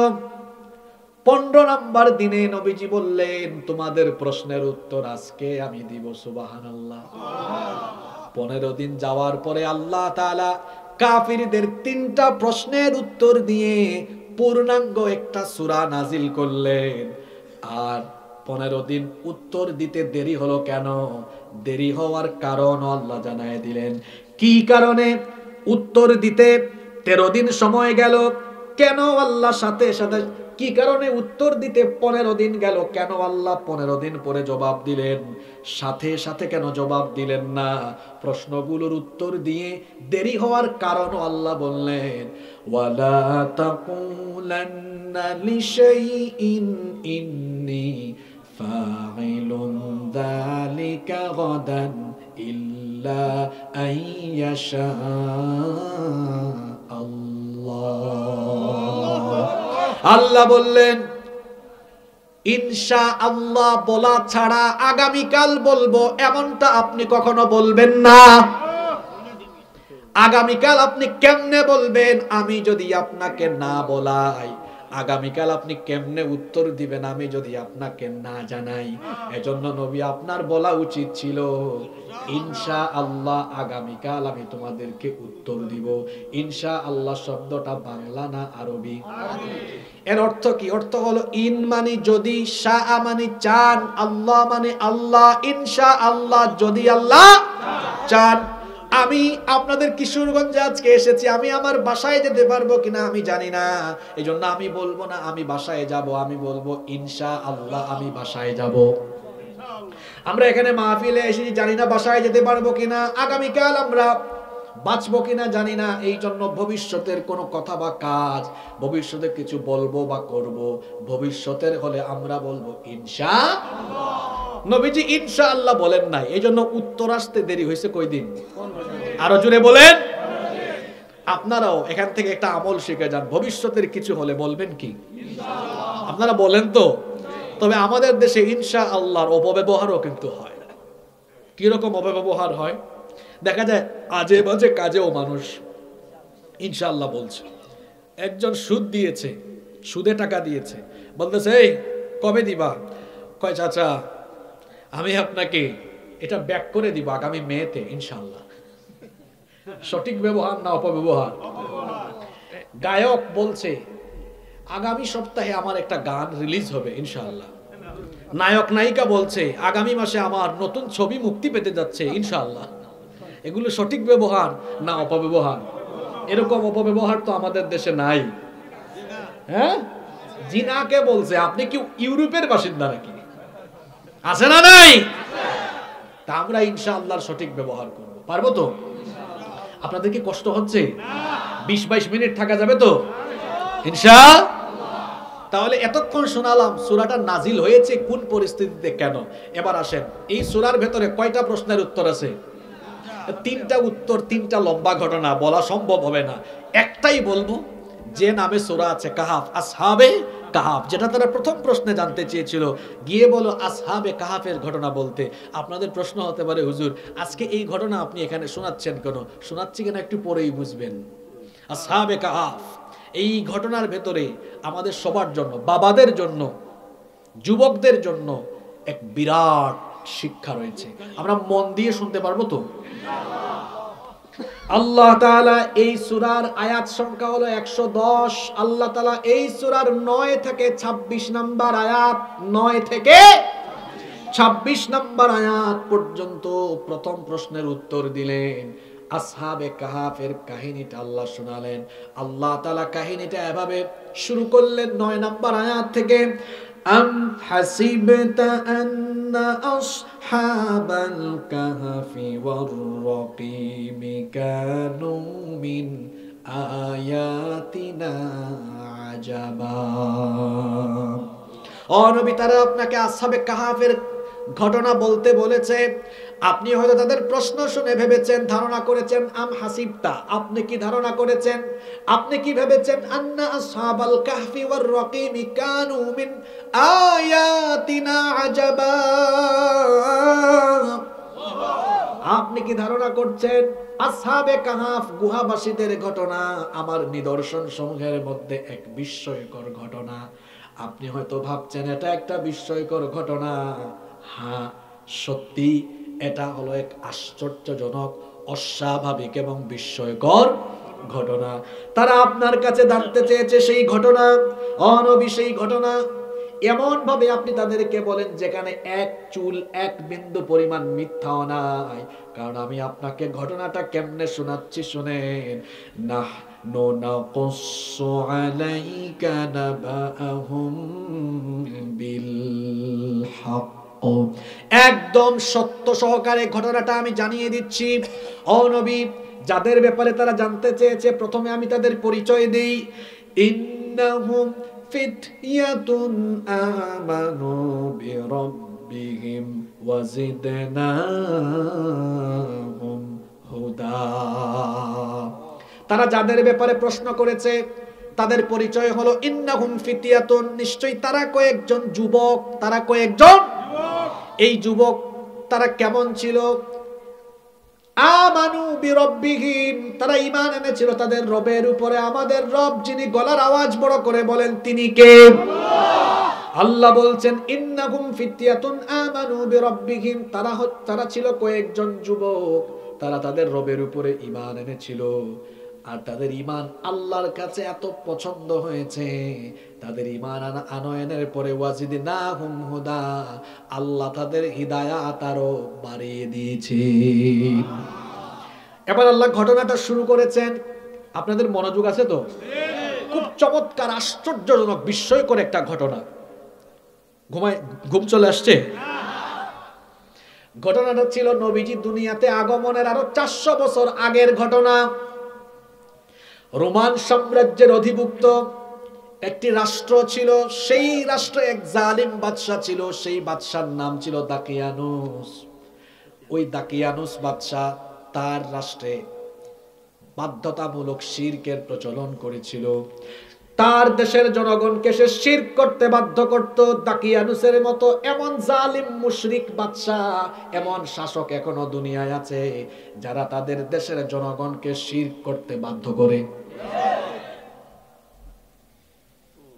15 নম্বর দিনে নবীজি বললেন, তোমাদের প্রশ্নের উত্তর আজকে আমি দিব। সুবহানাল্লাহ। 15 দিন যাওয়ার পরে আল্লাহ তাআলা কাফিরদের 3টা প্রশ্নের উত্তর দিয়ে পূর্ণাঙ্গ একটা সূরা নাজিল করলেন। আর 15 দিন উত্তর দিতে দেরি হলো কেন? দেরি হওয়ার কারণ আল্লাহ জানায় দিলেন। কি কারণে উত্তর দিতে 13 দিন সময় গেল? কেন আল্লাহ সাথে সাথে, কি কারণে উত্তর দিতে 15 দিন গেল? কেন আল্লাহ 15 দিন পরে জবাব দিলেন? সাথে সাথে কেন জবাব দিলেন না? প্রশ্নগুলোর উত্তর দিয়ে দেরি হওয়ার কারণ আল্লাহ বললেন, ওয়ালা তাকুলান্না লিশাইইন ইন্নী ফাইলুন যালিকা গাদান ইল্লা আইয়াশা আল্লাহ। আল্লাহ বললেন, ইনশাআল্লাহ বলা ছাড়া আগামীকাল বলবো এমনটা আপনি কখনো বলবেন না। আগামীকাল আপনি কেমনে বলবেন? আমি যদি আপনাকে না বলাই, আগামীকাল আপনি কেমনে উত্তর দিবেন আমি যদি আপনাকে না জানাই? এজন্য নবী আপনার বলা উচিত ছিল, ইনশাআল্লাহ আগামীকাল আমি তোমাদেরকে উত্তর দিব। ইনশাআল্লাহ শব্দটা বাংলা না আরবি? এর অর্থ কি? অর্থ হলো, ইন মানে যদি, শাআ মানে চান, আল্লাহ মানে আল্লাহ। ইনশাআল্লাহ যদি আল্লাহ চান। আমি আপনাদের কিশোরগঞ্জে আজকে এসেছি, আমি আমার বাসায় যেতে পারবো কিনা আমি জানি না। এই জন্য আমি বলবো না আমি বাসায় যাব, আমি বলবো ইনশাআল্লাহ আমি বাসায় যাব। আমরা এখানে মাহফিলে এসেছি, জানি না বাসায় যেতে পারবো কিনা, আগামীকাল আমরা বাঁচবো কিনা জানি না। এই জন্য ভবিষ্যতের কোনো কথা বা কাজ, ভবিষ্যতে কিছু বলবো বা করব, ভবিষ্যতের হলে আমরা বলবো ইনশাআল্লাহ। নবীজি ইনশাআল্লাহ বলেন নাই, এই জন্য উত্তর আসতে দেরি হয়েছে কয়দিন? আরো জোরে বলেন। আপনারাও এখান থেকে একটা আমল শিখে যান, ভবিষ্যতের কিছু হলে বলবেন কি? ইনশাআল্লাহ। আপনারা বলেন তো? তবে আমাদের দেশে ইনশাআল্লাহর অপব্যবহারও কিন্তু হয়। কি রকম অপব্যবহার হয়? দেখা যায় আজে বাজে কাজেও মানুষ ইনশাআল্লাহ বলছে। একজন সুদ দিয়েছে, সুদে টাকা দিয়েছে, বলতেছে, এই কবে দিবা? কয়, চাচা আমি আপনাকে এটা ব্যাক করে দিব আগামী মেতে ইনশাআল্লাহ। সঠিক ব্যবহার না অপব্যবহার? গায়ক বলছে, আগামী সপ্তাহে আমার একটা গান রিলিজ হবে ইনশাআল্লাহ। নায়ক নায়িকা বলছে, আগামী মাসে আমার নতুন ছবি মুক্তি পেতে যাচ্ছে ইনশাআল্লাহ। এগুলো সঠিক ব্যবহার না অপব্যবহার? এরকম অপব্যবহার তো আমাদের দেশে নাই। হ্যাঁ, জিনাকে বলছে, আপনি কি ইউরোপের বাসিন্দা নাকি? আছে না নাই? তা আমরা ইনশাআল্লাহর সঠিক ব্যবহার করব, পারবো তো? আপনাদের কি কষ্ট হচ্ছে? 20-22 মিনিট থাকা যাবে তো ইনশাআল্লাহ? তাহলে এতক্ষণ শোনালাম সূরাটা নাজিল হয়েছে কোন পরিস্থিতিতে, কেন। এবার আসেন, এই সূরার ভেতরে কয়টা প্রশ্নের উত্তর আছে? 3টা উত্তর। 3টা লম্বা ঘটনা, বলা সম্ভব হবে না। একটাই বলবো, যে নামে সূরা আছে কাহাফ, আসহাবে কাহাফ, যেটা তারা প্রথম প্রশ্নে জানতে চেয়েছিল, গিয়ে বলো আসহাবে কাহাফের ঘটনা বলতে। আপনাদের প্রশ্ন হতে পারে, হুজুর আজকে এই ঘটনা আপনি এখানে শোনাচ্ছেন কেন? শোনাচ্ছি কেন একটু পরেই বুঝবেন। আসহাবে কাহাফ, এই ঘটনার ভেতরে আমাদের সবার জন্য, বাবাদের জন্য, যুবকদের জন্য এক বিরাট শিক্ষা রয়েছে। আমরা মন দিয়ে শুনতে পারবো তো? আল্লাহ তাআলা এই সূরার আয়াত সংখ্যা হলো 110। আল্লাহ তাআলা এই সূরার 9 থেকে 26 নম্বর আয়াত, 9 থেকে 26 নম্বর আয়াত পর্যন্ত প্রথম প্রশ্নের উত্তর দিলেন। আসহাবে কাহাফের কাহিনীটা আল্লাহ শোনালেন। আল্লাহ তাআলা কাহিনীটা এভাবে শুরু করলেন 9 নম্বর আয়াত থেকে, আম হাসিবতা আন্না আসহাবাল কাহফি ওয়ার রাকিম কানু মিন আয়াতিনা আজাবা। ও নবী, তারা আপনাকে আসহাবে কাহাফের ঘটনা বলতে বলেছে, আপনি হয়তো তাদের প্রশ্ন শুনে ভেবেছেন, ধারণা করেছেন, আম হাসিবতা, আপনি কি ধারণা করেছেন, আপনি কি ভেবেছেন, আন্না আসহাবাল কাহফি ওয়ার রাকিম কানু মিন আয়াতিনা আজাবা, আপনি কি ধারণা করছেন আসহাবে কাহাফ গুহাবাসীদের ঘটনা আমার নিদর্শন সমূহের মধ্যে এক বিস্ময়কর ঘটনা? আপনি হয়তো ভাবছেন এটা একটা বিস্ময়কর ঘটনা। হ্যাঁ, সত্যি এটা হলো এক আশ্চর্যজনক, অস্বাভাবিক এবং বিস্ময়কর ঘটনা। তারা আপনার কাছে জানতে চেয়েছে সেই ঘটনা। নবী, সেই ঘটনা এমন ভাবে আপনি তাদেরকে বলেন যেখানে এক চুল, এক বিন্দু পরিমাণ মিথ্যাও নাই। কারণ আমি আপনাকে ঘটনাটা কেমনে শোনাচ্ছি শুনেন। নাহনু নাকুসসু আলাইকা নাবাআহুম বিল হক, একদম সত্য সহকারে ঘটনাটা আমি জানিয়ে দিচ্ছি। ও নবী, যাদের ব্যাপারে তারা জানতে চেয়েছে প্রথমে আমি তাদের পরিচয় দেই। ইন্নাহুম ফিতয়াতুন আমানু বিরাব্বিহিম ওয়াজিদনাহুম হুদা। তারা যাদের ব্যাপারে প্রশ্ন করেছে তাদের পরিচয় হলো ইন্নাহুম ফিতয়াতুন, নিশ্চয়ই তারা কয়েকজন যুবক। তারা কয়েকজন এই যুবক তারা কেমন ছিল? আমানু বিরাব্বিহিম, তারা ঈমান এনেছিল তাদের রবের উপরে। আমাদের রব যিনি গলার আওয়াজ বড় করে বলেন তিনি কে? আল্লাহ বলছেন ইন্নাহুম ফিতয়াতুন আমানু বিরাব্বিহিম, তারা ছিল কয়েকজন যুবক, তারা তাদের রবের উপরে ঈমান এনেছিল। আর তাদের ঈমান আল্লাহর কাছে এত পছন্দ হয়েছে, তাদের ঈমান আনয়নের পরে ওয়াজিদনাহুম হুদা, আল্লাহ তাদের হিদায়াত আরো বাড়িয়ে দিয়েছে। এবার আল্লাহ ঘটনাটা শুরু করেছেন। আপনাদের মনোযোগ আছে তো? খুব চমৎকার, আশ্চর্যজনক, বিস্ময়কর একটা ঘটনা। ঘুম চলে আসছে? ঘটনাটা ছিল নবীজি দুনিয়াতে আগমনের আরো 400 বছর আগের ঘটনা। রোমান সাম্রাজ্যের অধিভুক্ত একটি রাষ্ট্র ছিল, সেই রাষ্ট্রে এক জালিম বাদশা ছিল। সেই বাদশার নাম ছিল দাকিয়ানুস। ওই দাকিয়ানুস বাদশা তার রাষ্ট্রে বাধ্যতামূলক শিরকের প্রচলন করেছিল। তার দেশের জনগণকে সে শিরক করতে বাধ্য করত। দাকিয়ানুসের মতো এমন জালিম মুশরিক বাদশা, এমন শাসক এখনো দুনিয়ায় আছে যারা তাদের দেশের জনগণকে শিরক করতে বাধ্য করে।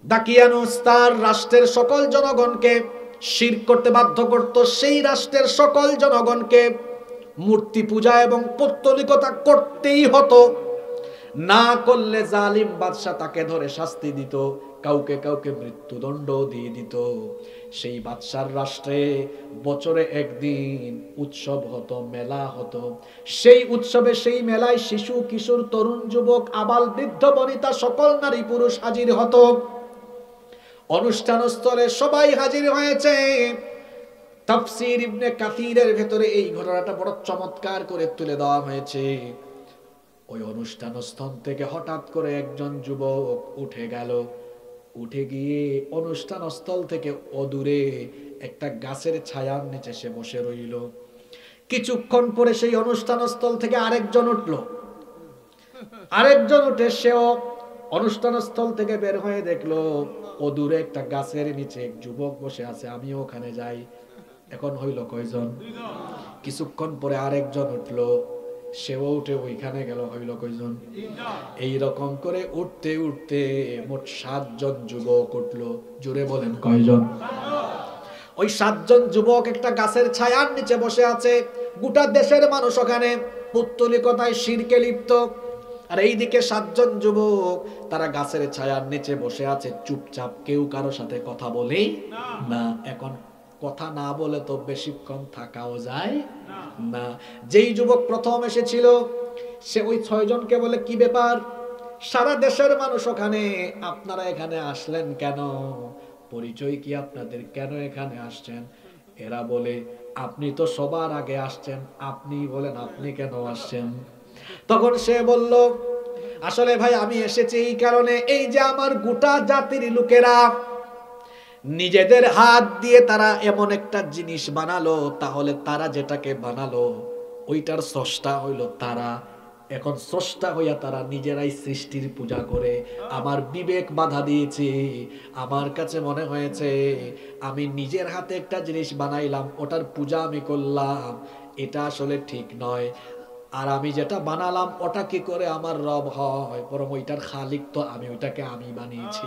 দাকিয়ানুস তার রাষ্ট্রের সকল জনগণকে শিরক করতে বাধ্য করত। সেই রাষ্ট্রের সকল জনগণকে মূর্তি পূজা এবং পৌত্তলিকতা করতেই হতো। না করলে জালিম বাদশা তাকে ধরে শাস্তি দিত, কাউকে কাউকে মৃত্যুদণ্ড দিয়ে দিত। সেই বাদশার রাষ্ট্রে বছরে একদিন উৎসব হতো, মেলা হতো। সেই উৎসবে, সেই মেলায় শিশু, কিশোর, তরুণ, যুবক, আবাল, বৃদ্ধ, বনিতা, সকল নারী পুরুষ হাজির হতো। অনুষ্ঠানস্থলে সবাই হাজির হয়েছে। তাফসীর ইবনে কাসীরের ভেতরে এই ঘটনাটা বড় চমৎকার করে তুলে দেওয়া হয়েছে। ওই অনুষ্ঠানস্থল থেকে হঠাৎ করে একজন যুবক উঠে গেল। উঠে গিয়ে অনুষ্ঠানস্থল থেকে অদূরে একটা গাছের ছায়ার নিচে সে বসে রইল। কিছুক্ষণ পরে সেই অনুষ্ঠানস্থল থেকে আরেকজন উঠল। আরেকজন উঠে সেও অনুষ্ঠান স্থল থেকে বের হয়ে দেখলো ও দূরে একটা গাছের নিচে এক যুবক বসে আছে, আমিও ওখানে যাই। এখন হইল কয়জন? কিছুক্ষণ পরে আরেকজন উঠলো, সেও উঠে ওইখানে গেল, হইল কয়জন? এই রকম করে উঠতে উঠতে মোট 7 জন যুবক উঠলো। জোরে বলেন কয়জন? ওই 7 জন যুবক একটা গাছের ছায়ার নিচে বসে আছে। গোটা দেশের মানুষ ওখানে পুত্তলিকতায় শিরকে লিপ্ত। আর এইদিকে 7 জন যুবক তারা গাছের ছায়ার নিচে বসে আছে চুপচাপ, কেউ কারো সাথে কথা বলে না। এখন কথা না বলে তো বেশিক্ষণ থাকাও যায় না। যেই যুবক প্রথম এসেছিল সে ওই 6 জনকে বলে, কি ব্যাপার, সারা দেশের মানুষ ওখানে, আপনারা এখানে আসলেন কেন? পরিচয় কি আপনাদের? কেন এখানে আসছেন? এরা বলে, আপনি তো সবার আগে আসছেন, আপনি বলেন আপনি কেন আসছেন? তখন সে বলল, আসলে ভাই আমি এসেছি এই কারণে, এই যে আমার গোটা জাতির লোকেরা নিজেদের হাত দিয়ে তারা এমন একটা জিনিস বানালো, তাহলে তারা যেটাকে বানালো ওইটার স্রষ্টা হইল তারা। এখন স্রষ্টা হইয়া তারা নিজেরাই সৃষ্টির পূজা করে। আমার বিবেক বাধা দিয়েছে, আমার কাছে মনে হয়েছে আমি নিজের হাতে একটা জিনিস বানাইলাম, ওটার পূজা আমি করলাম, এটা আসলে ঠিক নয়। আর আমি যেটা বানালাম ওটা কি করে আমার রব হয়? বরং ওইটার খালিক তো আমি, ওইটাকে আমি বানিয়েছি।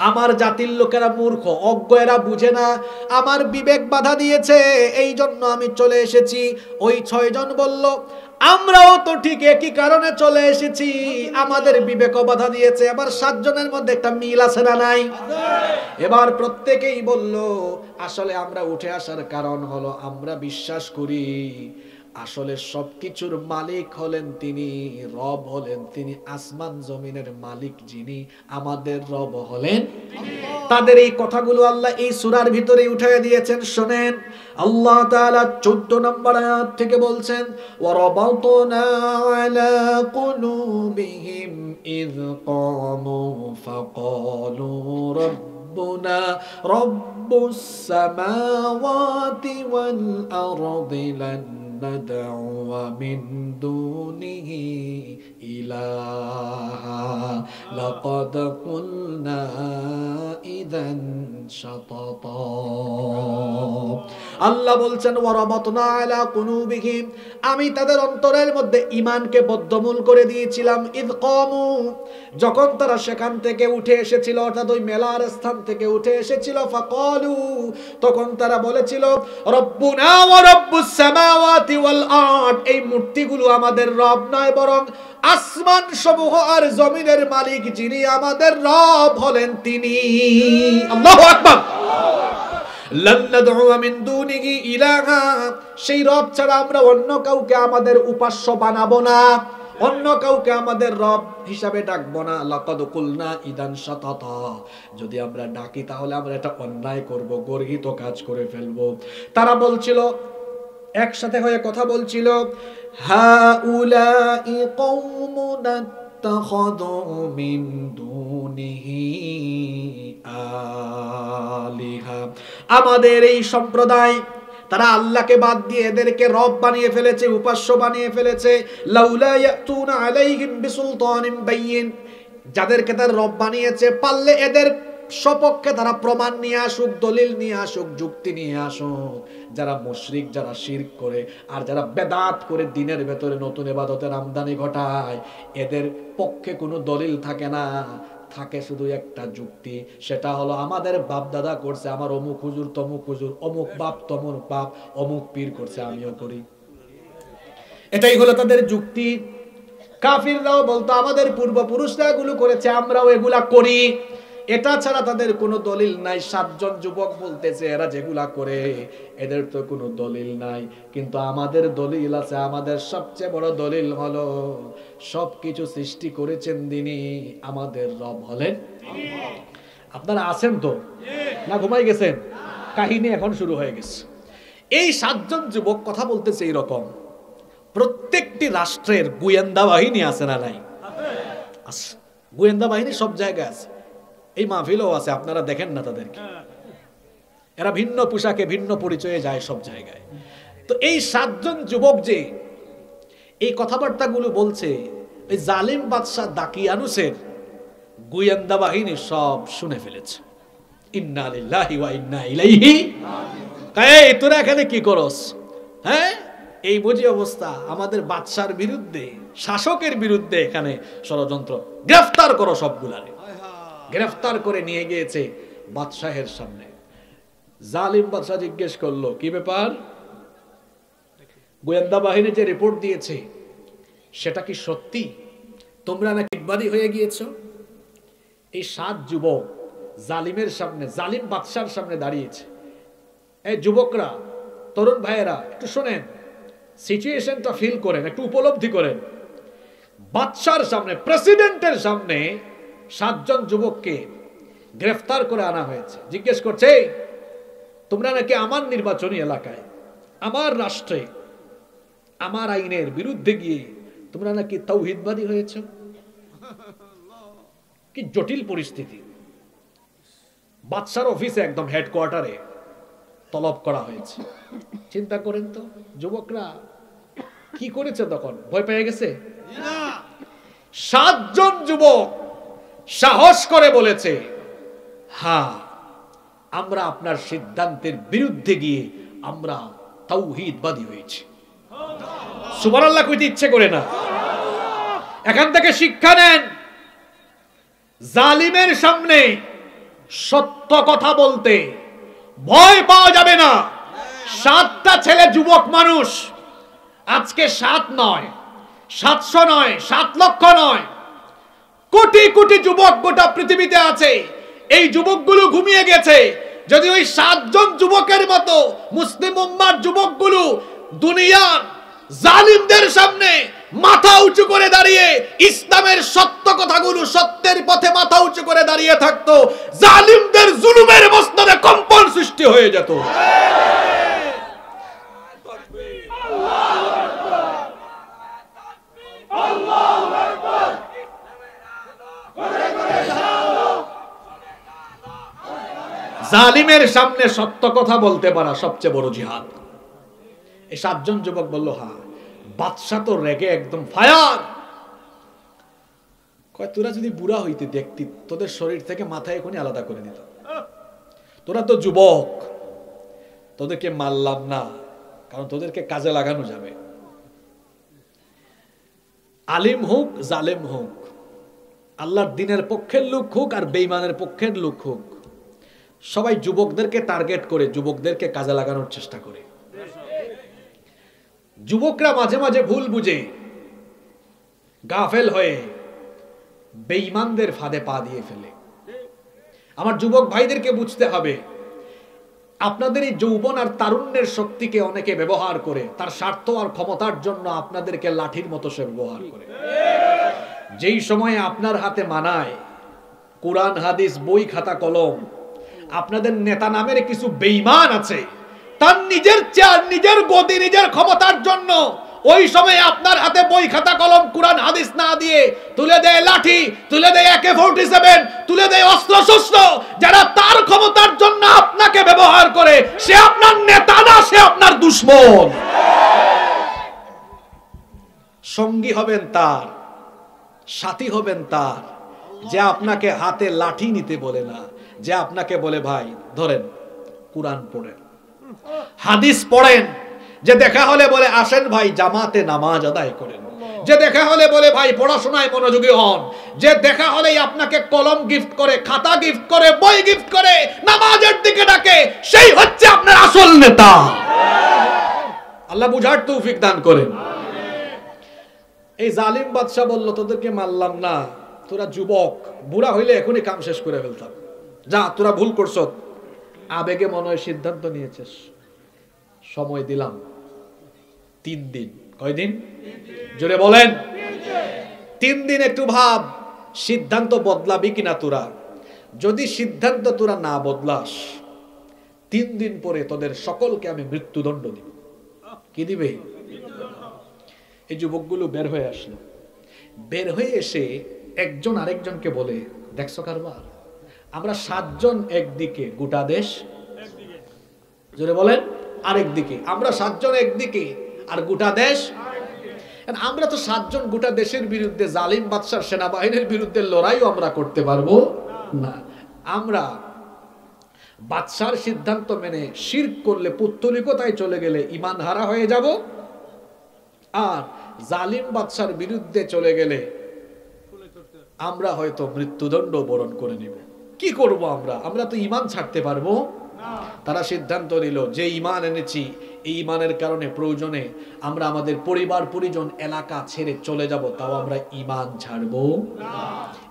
আমার জাতির লোকেরা মূর্খ, অজ্ঞ, এরা বুঝে না, আমার বিবেক বাধা দিয়েছে, এই জন্য আমি চলে এসেছি। ওই 6 জন বলল, আমরাও তো ঠিক একই কারণে চলে এসেছি, আমাদের বিবেকও বাধা দিয়েছে। এবার 7 জনের মধ্যে একটা মিল আছে না নাই? এবার প্রত্যেকেই বলল, আসলে আমরা উঠে আসার কারণ হলো আমরা বিশ্বাস করি আসলে সবকিছুর মালিক হলেন তিনি, রব হলেন তিনি, আসমান জমিনের মালিক যিনি, আমাদের রব হলেন আল্লাহ। তাদের এই কথাগুলো আল্লাহ এই সূরার ভিতরে উঠিয়ে দিয়েছেন। শুনেন, আল্লাহ তাআলা 14 নম্বর আয়াত থেকে বলছেন, ওয়ারাবাতনা আলা কুলুবিহিম ইয ক্বামু ফাকালু রব্বুনা রব্বুস সামাওয়াতি ওয়াল আরদি লান ندعو من دونه إلها لقد قلنا إذا شططا। আল্লাহ বলছেন, ওয়ারাবাতনা আলা কুলুবিহিম, আমি তাদের অন্তরের মধ্যে ঈমানকে বদ্ধমূল করে দিয়েছিলাম। ইয ক্বামু, যখন তারা সেখান থেকে উঠে এসেছিল, অর্থাৎ ওই মেলার স্থান থেকে উঠে এসেছিল, ফাকালু, তখন তারা বলেছিল, রব্বুনা ওয়া রব্বুস সামাওয়াতি ওয়াল আরদ, এই মূর্তিগুলো আমাদের রব নয়, বরং আসমান সমূহ আর জমিনের মালিক যিনি, আমাদের রব হলেন তিনি। আল্লাহু আকবার। লান নাদউ মিন দুনিহি ইলাহা, সেই রব ছাড়া আমরা অন্য কাউকে আমাদের উপাস্য বানাবো না, অন্য কাউকে আমাদের রব হিসাবে ডাকবো না। লাকাদ কুলনা ইদান শাতাতা, যদি আমরা ডাকি তাহলে আমরা এটা অন্যায় করব, গর্হিত কাজ করে ফেলবো। তারা বলছিল, একসাথে হয়ে কথা বলছিল, হাউলাই কওমুন ইত্তাখাযু মিন দুনিহি আলিহা, আমাদের এই সম্প্রদায় তারা আল্লাহকে বাদ দিয়ে এদেরকে রব বানিয়ে ফেলেছে, উপাস্য বানিয়ে ফেলেছে। লাউলা ইয়াতুনা আলাইহিম বিসুলতানিন বাইয়িন, যাদেরকে তার রব বানিয়েছে, পারলে এদের সপক্ষে তারা প্রমাণ নিয়ে আসুক, দলিল নিয়ে আসুক, যুক্তি নিয়ে আসুক। যারা মুশরিক, যারা শিরক করে আর যারা বেদাত করে দিনের ভেতরে নতুন ইবাদতের আমদানি ঘটায়, এদের পক্ষে কোনো দলিল থাকে না, থাকে শুধু একটা যুক্তি, সেটা হলো আমাদের বাপ দাদা করছে, আমার অমুক হুজুর তমুক হুজুর, অমুক বাপ তমুক বাপ, অমুক পীর করছে, আমিও করি। এটাই হলো তাদের যুক্তি। কাফিররাও বলতো, আমাদের পূর্বপুরুষরা এগুলো করেছে, আমরাও এগুলা করি। এটা ছাড়া তাদের কোনো দলিল নাই। 7 জন যুবক বলতেছে এরা যেগুলা করে এদের তো কোনো দলিল নাই, কিন্তু আমাদের দলিল আছে। আমাদের সবচেয়ে বড় দলিল হলো সবকিছু সৃষ্টি করেছেন যিনি, আমাদের রব হলেন আল্লাহ। আপনারা আছেন তো না ঘুমাই গেছেন? কাহিনী এখন শুরু হয়ে গেছে। এই 7 জন যুবক কথা বলতেছে এইরকম। প্রত্যেকটি রাষ্ট্রের গোয়েন্দা বাহিনী আছে না নাই? আছে। গোয়েন্দা বাহিনী সব জায়গায় আছে, এই মাহফিলও আছে, আপনারা দেখেন না তাদেরকে। এরা ভিন্ন পোশাকে ভিন্ন পরিচয়ে যায় সব জায়গায়। তো এই 7 জন যুবক যে এই কথাবার্তাগুলো বলছে, এই জালিম বাদশা দাকিয়ানুসের গোয়েন্দা বাহিনী সব শুনে ফেলেছে। ইন্না লিল্লাহি ওয়া ইন্না ইলাইহি। এই তোরা এখানে কি করস? হ্যাঁ, এই বুঝি অবস্থা, আমাদের বাদশার বিরুদ্ধে, শাসকের বিরুদ্ধে এখানে ষড়যন্ত্র, গ্রেফতার করো সবগুলারে। গ্রেফতার করে নিয়ে গিয়েছে বাদশাহের সামনে। জালিম বাদশা জিজ্ঞেস করলো, কি ব্যাপার? গোয়েন্দা বাহিনী যে রিপোর্ট দিয়েছে সেটা কি সত্যি? তোমরা নাকি ইবাদী হয়ে গিয়েছো? এই 7 যুবক জালিমের সামনে, জালিম বাদশার সামনে দাঁড়িয়েছে। এই যুবকরা, তরুণ ভাইয়েরা, একটু শোনেন, সিচুয়েশনটা ফিল করেন, একটু উপলব্ধি করেন। বাদশার সামনে, প্রেসিডেন্টের সামনে 7 জন যুবককে গ্রেফতার করে আনা হয়েছে। জিজ্ঞেস করছে, তোমরা নাকি আমার নির্বাচনী এলাকায়, আমার রাষ্ট্রে, আমার আইনের বিরুদ্ধে গিয়ে তোমরা নাকি তাওহীদবাদী হয়েছে। কি জটিল পরিস্থিতি। বাদশার অফিসে, একদম হেডকোয়ার্টারে তলব করা হয়েছে। চিন্তা করেন তো, যুবকরা কি করেছে? তখন ভয় পেয়ে গেছে? 7 জন যুবক সাহস করে বলেছে, হ্যাঁ, আমরা আপনার সিদ্ধান্তের বিরুদ্ধে গিয়ে আমরা তাওহীদবাদী হয়েছি। সুবহানাল্লাহ কইতে ইচ্ছে করে না? এখান থেকে শিক্ষা নেন, জালিমের সামনে সত্য কথা বলতে ভয় পাওয়া যাবে না। 7টা ছেলে যুবক মানুষ, আজকে 7 নয়, 700 নয়, 7 লক্ষ নয়, কোটি কোটি যুবক গোটা পৃথিবীতে আছে। এই যুবকগুলো ঘুমিয়ে গেছে। যদি ওই 7 জন যুবকের মতো মুসলিম উম্মার যুবকগুলো দুনিয়ার জালিমদের সামনে মাথা উঁচু করে দাঁড়িয়ে ইসলামের সত্য কথাগুলো, সত্যের পথে মাথা উঁচু করে দাঁড়িয়ে থাকতো, জালিমদের জুলুমের মস্তদে কম্পন সৃষ্টি হয়ে যেত। জালিমের সামনে সত্য কথা বলতে পারা সবচেয়ে বড় জিহাদ। এই 7 জন যুবক বলল, হ্যাঁ। বাদশা তো রেগে একদম ফায়ার। কয়, তোরা যদি বুড়া হইতে দেখতি, তোদের শরীর থেকে মাথা এখনই আলাদা করে দিত। তোরা তো যুবক, তোদেরকে মারলাম না, কারণ তোদেরকে কাজে লাগানো যাবে। আলিম হোক, জালেম হোক, আল্লাহর দ্বীনের পক্ষের লোক হোক আর বেঈমানের পক্ষের লোক হোক, সবাই যুবকদেরকে টার্গেট করে যুবকদেরকে কাজে লাগানোর চেষ্টা করে। যুবকরা মাঝে মাঝে ভুল বুঝে, গাফেল হয়ে বেঈমানদের ফাঁদে পা দিয়ে ফেলে। আমার যুবক ভাইদেরকে বুঝতে হবে, আপনাদের এই যৌবন আর তারুণ্যের শক্তিকে অনেকে ব্যবহার করে তার স্বার্থ আর ক্ষমতার জন্য আপনাদেরকে লাঠির মতো সে ব্যবহার করে। যেই সময়ে আপনার হাতে মানায় কোরআন হাদিস, বই খাতা কলম, আপনাদের নেতা নামের কিছু বেঈমান আছে, তার নিজের চেয়ার, নিজের গদি, নিজের ক্ষমতার জন্য ওই সময় আপনার হাতে বই খাতা কলম, কোরআন হাদিস না দিয়ে তুলে দেয় লাঠি, তুলে দেয় AK-47, তুলে দেয় অস্ত্র শস্ত্র। যারা তার ক্ষমতার জন্য আপনাকে ব্যবহার করে, সে আপনার নেতা না, সে আপনার দুশমন। সঙ্গী হবেন তার, সাথী হবেন তার, যে আপনাকে হাতে লাঠি নিতে বলে না, যে আপনাকে বলে, ভাই ধরেন কোরআন পড়েন, হাদিস পড়েন, যে দেখা হলে বলে, আসেন ভাই জামাতে নামাজ আদায় করেন, যে দেখা হলে বলে, ভাই পড়াশোনায় মনোযোগী হন, যে দেখা হলেই আপনাকে কলম গিফট করে, খাতা গিফট করে, বই গিফট করে, নামাজের দিকে ডাকে, সেই হচ্ছে আপনার আসল নেতা। আল্লাহ বুঝার তৌফিক দান করেন। এই জালিম বাদশা বলল, তোদেরকে মারলাম না, তোরা যুবক, বুড়া হইলে এখনই কাম শেষ করে ফেলতাম। যা, তোরা ভুল করছ, আবেগে মনে হয় সিদ্ধান্ত নিয়েছিস, সময় দিলাম 3 দিন। কয়দিন? জোরে বলেন। 3 দিন একটু ভাব, সিদ্ধান্ত বদলাবি কিনা তোরা। যদি সিদ্ধান্ত তোরা না বদলাস, 3 দিন পরে তোদের সকলকে আমি মৃত্যুদণ্ড দিব। কি দিবে? এই যুবকগুলো বের হয়ে আসলো। বের হয়ে এসে একজন আরেকজনকে বলে, দেখছো কারবার, আমরা 7 জন একদিকে, গোটা দেশ জোরে বলেন আরেকদিকে। আমরা 7 জন একদিকে আর গোটা দেশ। আমরা তো 7 জন গোটা দেশের বিরুদ্ধে জালিম বাদশার সেনাবাহিনীর বিরুদ্ধে লড়াইও আমরা করতে পারবো না। আমরা বাদশার সিদ্ধান্ত মেনে শিরক করলে, পুত্তলিকতায় চলে গেলে ঈমান হারা হয়ে যাব, আর জালিম বাদশার বিরুদ্ধে চলে গেলে আমরা হয়তো মৃত্যুদণ্ড বরণ করে নিব। কি করব আমরা তো ঈমান ছাড়তে পারবো না। তারা সিদ্ধান্ত নিল যে ঈমান এনেছি, এই ঈমানের কারণে প্রয়োজনে আমরা আমাদের পরিবার পরিজন এলাকা ছেড়ে চলে যাব, তাও আমরা ঈমান ছাড়বো না।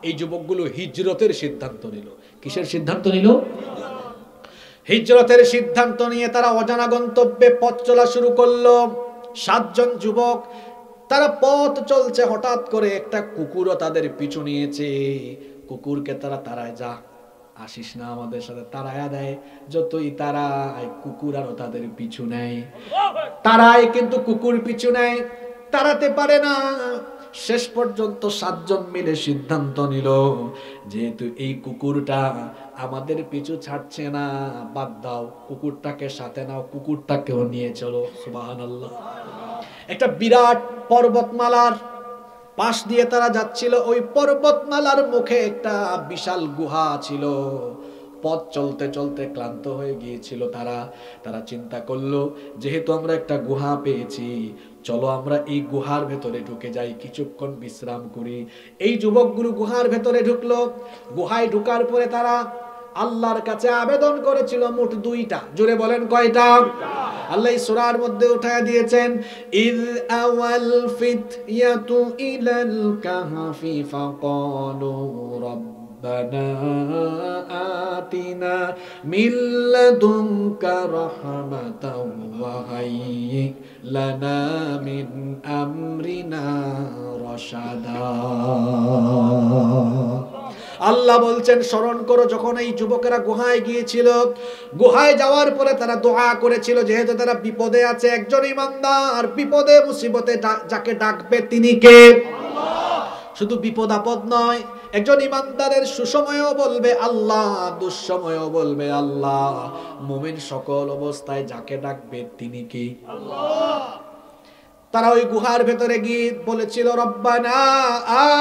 এই যুবকগুলো হিজরতের সিদ্ধান্ত নিল। কিসের সিদ্ধান্ত নিল? হিজরতের সিদ্ধান্ত নিয়ে তারা অজানা গন্তব্যে পথ চলা শুরু করলো। 7 জন যুবক, তারা পথ চলছে, হঠাৎ করে একটা কুকুরও তাদের পিছু নিয়েছে। কুকুরকে তারা তাড়ায়, যা আসিস না আমাদের সাথে, তাড়ায়া দেয়। যতই তারায়, কুকুর আরো তাদের পিছু নেয়, তারাই কিন্তু কুকুর পিছু নেয়, তাড়াতে পারে না। শেষ পর্যন্ত 7 জন মিলে সিদ্ধান্ত নিল, যেহেতু এই কুকুরটা আমাদের পিছু ছাড়ছে না, বাদ দাও, কুকুরটাকে সাথে নাও, কুকুরটাকেও নিয়ে চলো। সুবহানাল্লাহ। একটা বিরাট পর্বতমালার পাশ দিয়ে তারা যাচ্ছিল। ওই পর্বতমালার মুখে একটা বিশাল গুহা ছিল। পথ চলতে চলতে ক্লান্ত হয়ে গিয়েছিল তারা চিন্তা করলো, যেহেতু আমরা একটা গুহা পেয়েছি, চলো আমরা এই গুহার ভেতরে ঢুকে যাই, কিছুক্ষণ বিশ্রাম করি। এই যুবকগুলো গুহার ভেতরে ঢুকলো। গুহায় ঢুকার পরে তারা আল্লাহর কাছে আবেদন করেছিল মোট 2টা। জোরে বলেন কয়টা? আল্লাহ সূরার মধ্যে উঠায়া দিয়েছেন, ইয আওয়াল ফিতয়াতু ইলাল কাহফি ফাকালু রাব্বানা আতিনা মিন লাদুনকা রাহমাতাও ওয়া হায়্যি লানা মিন আমরিনা রাশাদা। আল্লাহ বলছেন, স্মরণ করো যখন এই যুবকেরা গুহায় গিয়েছিল, গুহায় যাওয়ার পরে তারা দোয়া করেছিল, যেহেতু তারা বিপদে আছে, একজন ইমানদার বিপদে মুসিবতে যাকে ডাকবে তিনি কে? আল্লাহ। শুধু বিপদ আপদ নয়, একজন ইমানদারের সুসময়েও বলবে আল্লাহ, দুঃসময়েও বলবে আল্লাহ। মুমিন সকল অবস্থায় যাকে ডাকবে তিনি কে? আল্লাহ। তারা ওই গুহার ভেতরে গিয়ে বলেছিল, রব্বানা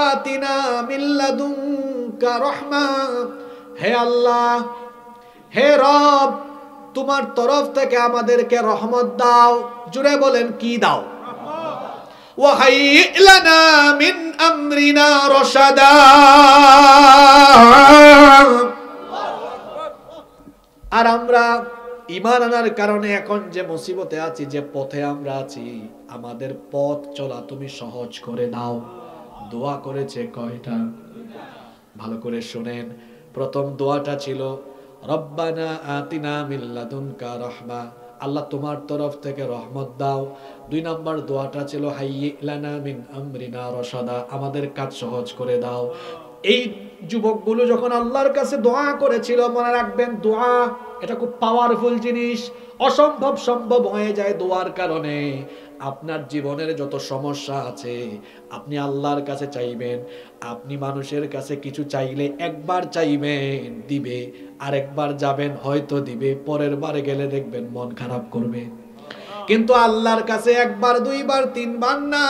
আতিনা মিন লাদুনকা রাহমা, হে আল্লাহ, হে রব, তোমার তরফ থেকে আমাদেরকে রহমত দাও। জুড়ে বলেন, কি দাও? ওয়া হায়্যি লানা মিন আমরিনা রাশাদা। আর আমরা ঈমান আনার কারণে এখন যে মুসিবতে আছি, যে পথে আমরা আছি, আমাদের পথ চলা তুমি সহজ করে দাও। দোয়া করেছে কয়টা? ভালো করে শুনেন। প্রথম দোয়াটা ছিল রব্বানা আতিনা মিন লাদুনকা রাহমা, আল্লাহ তোমার তরফ থেকে রহমত দাও। 2 নম্বর দোয়াটা ছিল হায়্যি লানা মিন আমরিনা রাশাদা, আমাদের কাজ সহজ করে দাও। এই যুবকগুলো যখন আল্লাহর কাছে দোয়া করেছিল, মনে রাখবেন দোয়া এটা খুব পাওয়ারফুল জিনিস। অসম্ভব সম্ভব হয়ে যায় দোয়ার কারণে। আপনার জীবনের যত সমস্যা আছে, আপনি আল্লাহর কাছে চাইবেন। আপনি মানুষের কাছে কিছু চাইলে একবার চাইবেন, দিবে, আরেকবার যাবেন, হয়তো দিবে, পরের বারে গেলে দেখবেন মন খারাপ করবে। কিন্তু আল্লাহর কাছে একবার, 2 বার, 3 বার না।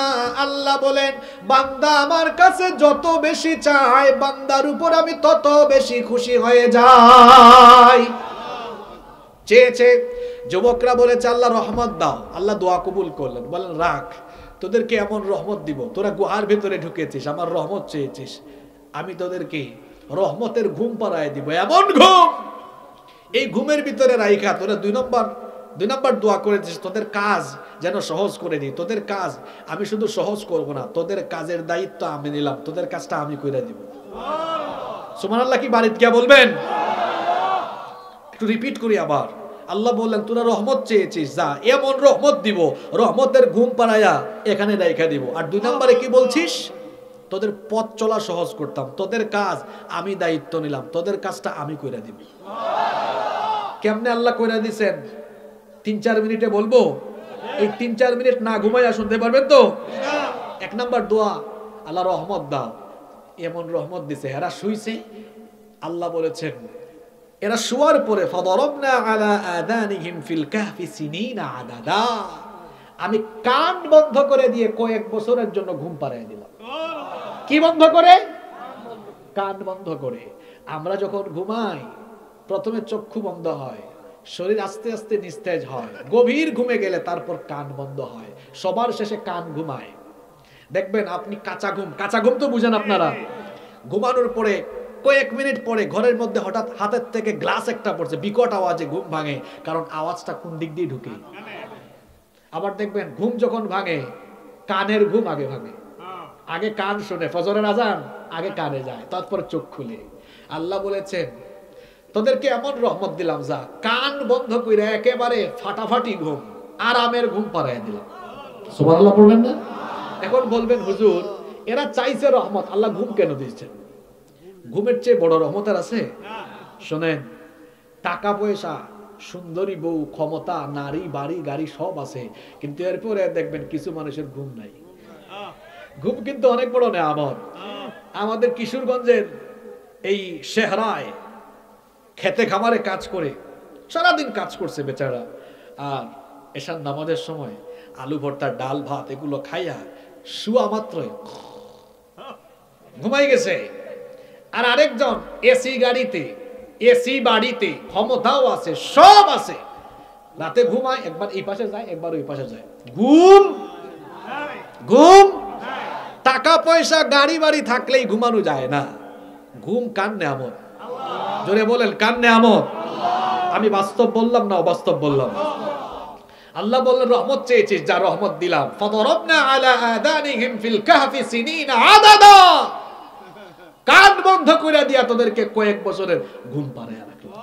আল্লাহ বলেন, বান্দা আমার কাছে যত বেশি চায়, বান্দার উপর আমি তত বেশি খুশি হয়ে যাই। চেয়েছে যুবকরা বলেছে আল্লাহ রহমত দাও, আল্লাহ দোয়া কবুল করলেন। বলেন, রাখ, তোদেরকে এমন রহমত দিব, তোরা গুহার ভেতরে ঢুকেছিস, আমার রহমত চেয়েছিস, আমি তোদেরকে রহমতের ঘুম পাড়ায় দিব, এমন ঘুম, এই ঘুমের ভিতরে রাইখা তোরা 2 নম্বর দোয়া করেছিস, তোদের কাজ যেন সহজ করে দিই। তোদের কাজ আমি শুধু সহজ করব না, তোদের কাজের দায়িত্ব আমি নিলাম, তোদের কাজটা আমি কইরা দিব। সুবহানাল্লাহ। কি বাড়িতে গিয়া বলবেন? একটু রিপিট করি আবার। আল্লাহ বললেন, তোরা রহমত চেয়েছিস, যা, এমন রহমত দিব, রহমতের ঘুম পাড়ায়া এখানে রাইখা দিব। আর 2 নম্বরে কি বলছিস? তোদের পথ চলা সহজ করতাম, তোদের কাজ আমি দায়িত্ব নিলাম, তোদের কাজটা আমি কইরা দিব। কেমনে আল্লাহ কইরা দিছেন 3-4 মিনিটে বলবো? এই 3-4 মিনিট না ঘুমাইয়া শুনতে পারবেন তো? 1 নম্বর দোয়া, আল্লাহ রহমত দাও, এমন রহমত দিছে। এরা শুইছে, আল্লাহ বলেছেন, এরা শুয়ার পরে ফাদরাবনা আলা আযানিহিম ফিল কাহফি সিনিনা আদাদা, আমি কান বন্ধ করে দিয়ে কয়েক বছরের জন্য ঘুম পাড়িয়ে দিলাম। কি বন্ধ করে? কান বন্ধ করে। আমরা যখন ঘুমাই প্রথমে চক্ষু বন্ধ হয়, শরীর আস্তে আস্তে নিস্তেজ হয়, গভীর ঘুমে গেলে তারপর কান বন্ধ হয়, সবার শেষে কান ঘুমায়। দেখবেন আপনি কাঁচা ঘুম তো বুঝেন আপনারা, ঘুমানোর পরে কয়েক মিনিট পরে ঘরের মধ্যে হঠাৎ হাতের থেকে গ্লাস একটা পড়ছে, বিকট আওয়াজে ঘুম ভাঙে, কারণ আওয়াজটা কোন দিক দিয়ে ঢুকে। আবার দেখবেন ঘুম যখন ভাঙে কানের ঘুম আগে ভাঙে, আগে কান শুনে, ফজরের আজান আগে কানে যায়, তারপর চোখ খুলে। আল্লাহ বলেছেন তোদেরকে এমন রহমত দিলাম যা কান বন্ধ করে একেবারে ফাটাফাটি ঘুম, আরামের ঘুম পাড়ায় দিলাম। সুবহানাল্লাহ পড়বেন না? এখন বলবেন হুজুর এরা চাইছে রহমত, আল্লাহ ঘুম কেন দিয়েছেন? ঘুমের চেয়ে বড় রহমত আর আছে? শোনেন, টাকা পয়সা, সুন্দরী বউ, ক্ষমতা, নারী, বাড়ি, গাড়ি সব আছে, কিন্তু এরপরে দেখবেন কিছু মানুষের ঘুম নাই। ঘুম কিন্তু অনেক বড় নেয়ামত। আমাদের কিশোরগঞ্জের এই শেহরায় খেতে খামারে কাজ করে সারাদিন কাজ করছে বেচারা, আর এশার নামাজের সময় আলু ভর্তা, ডাল ভাত এগুলো খাইয়া শুয়া মাত্রই ঘুমাই গেছে। আর আরেকজন এসি গাড়িতে, এসি বাড়িতে, ক্ষমতাও আছে, সব আছে, রাতে ঘুমায়, একবার এই পাশে যায় একবার ওই পাশে যায়, ঘুম ঘুম। টাকা পয়সা গাড়ি বাড়ি থাকলেই ঘুমানো যায় না। ঘুম কান নেয়ামত। জোরে বলেন কান নেয়ামত। আমি বাস্তব বললাম না অবাস্তব বললাম? আল্লাহ বললেন রহমত চেয়েছিস, যা রহমত দিলাম। ফাদরাবনা আলা আযানিহিম ফিল কাহফি সিনিনা আদাদা, কান বন্ধ করে দিয়া তোদেরকে কয়েক বছরের ঘুম পাড়ায় রাখলাম।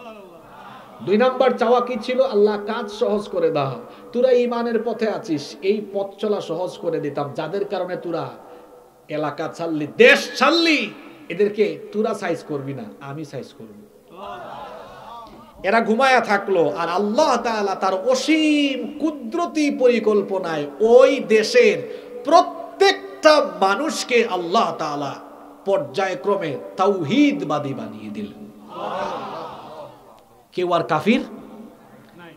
2 নাম্বার চাওয়া কি ছিল? আল্লাহ কাজ সহজ করে দাও, তোরা ঈমানের পথে আছিস, এই পথ চলা সহজ করে দিতাম। যাদের কারণে তোরা এলাকা ছাড়লি, দেশ ছাড়লি, এদেরকে তোরা সাইজ করবি না, আমি সাইজ করব। এরা ঘুমায়া থাকলো, আর আল্লাহ তাআলা তার অসীম কুদরতি পরিকল্পনায় ওই দেশের প্রত্যেকটা মানুষকে আল্লাহ তাআলা পর্যায়ক্রমে তাওহীদবাদী বানিয়ে দিলেন। কেউ আর কাফির?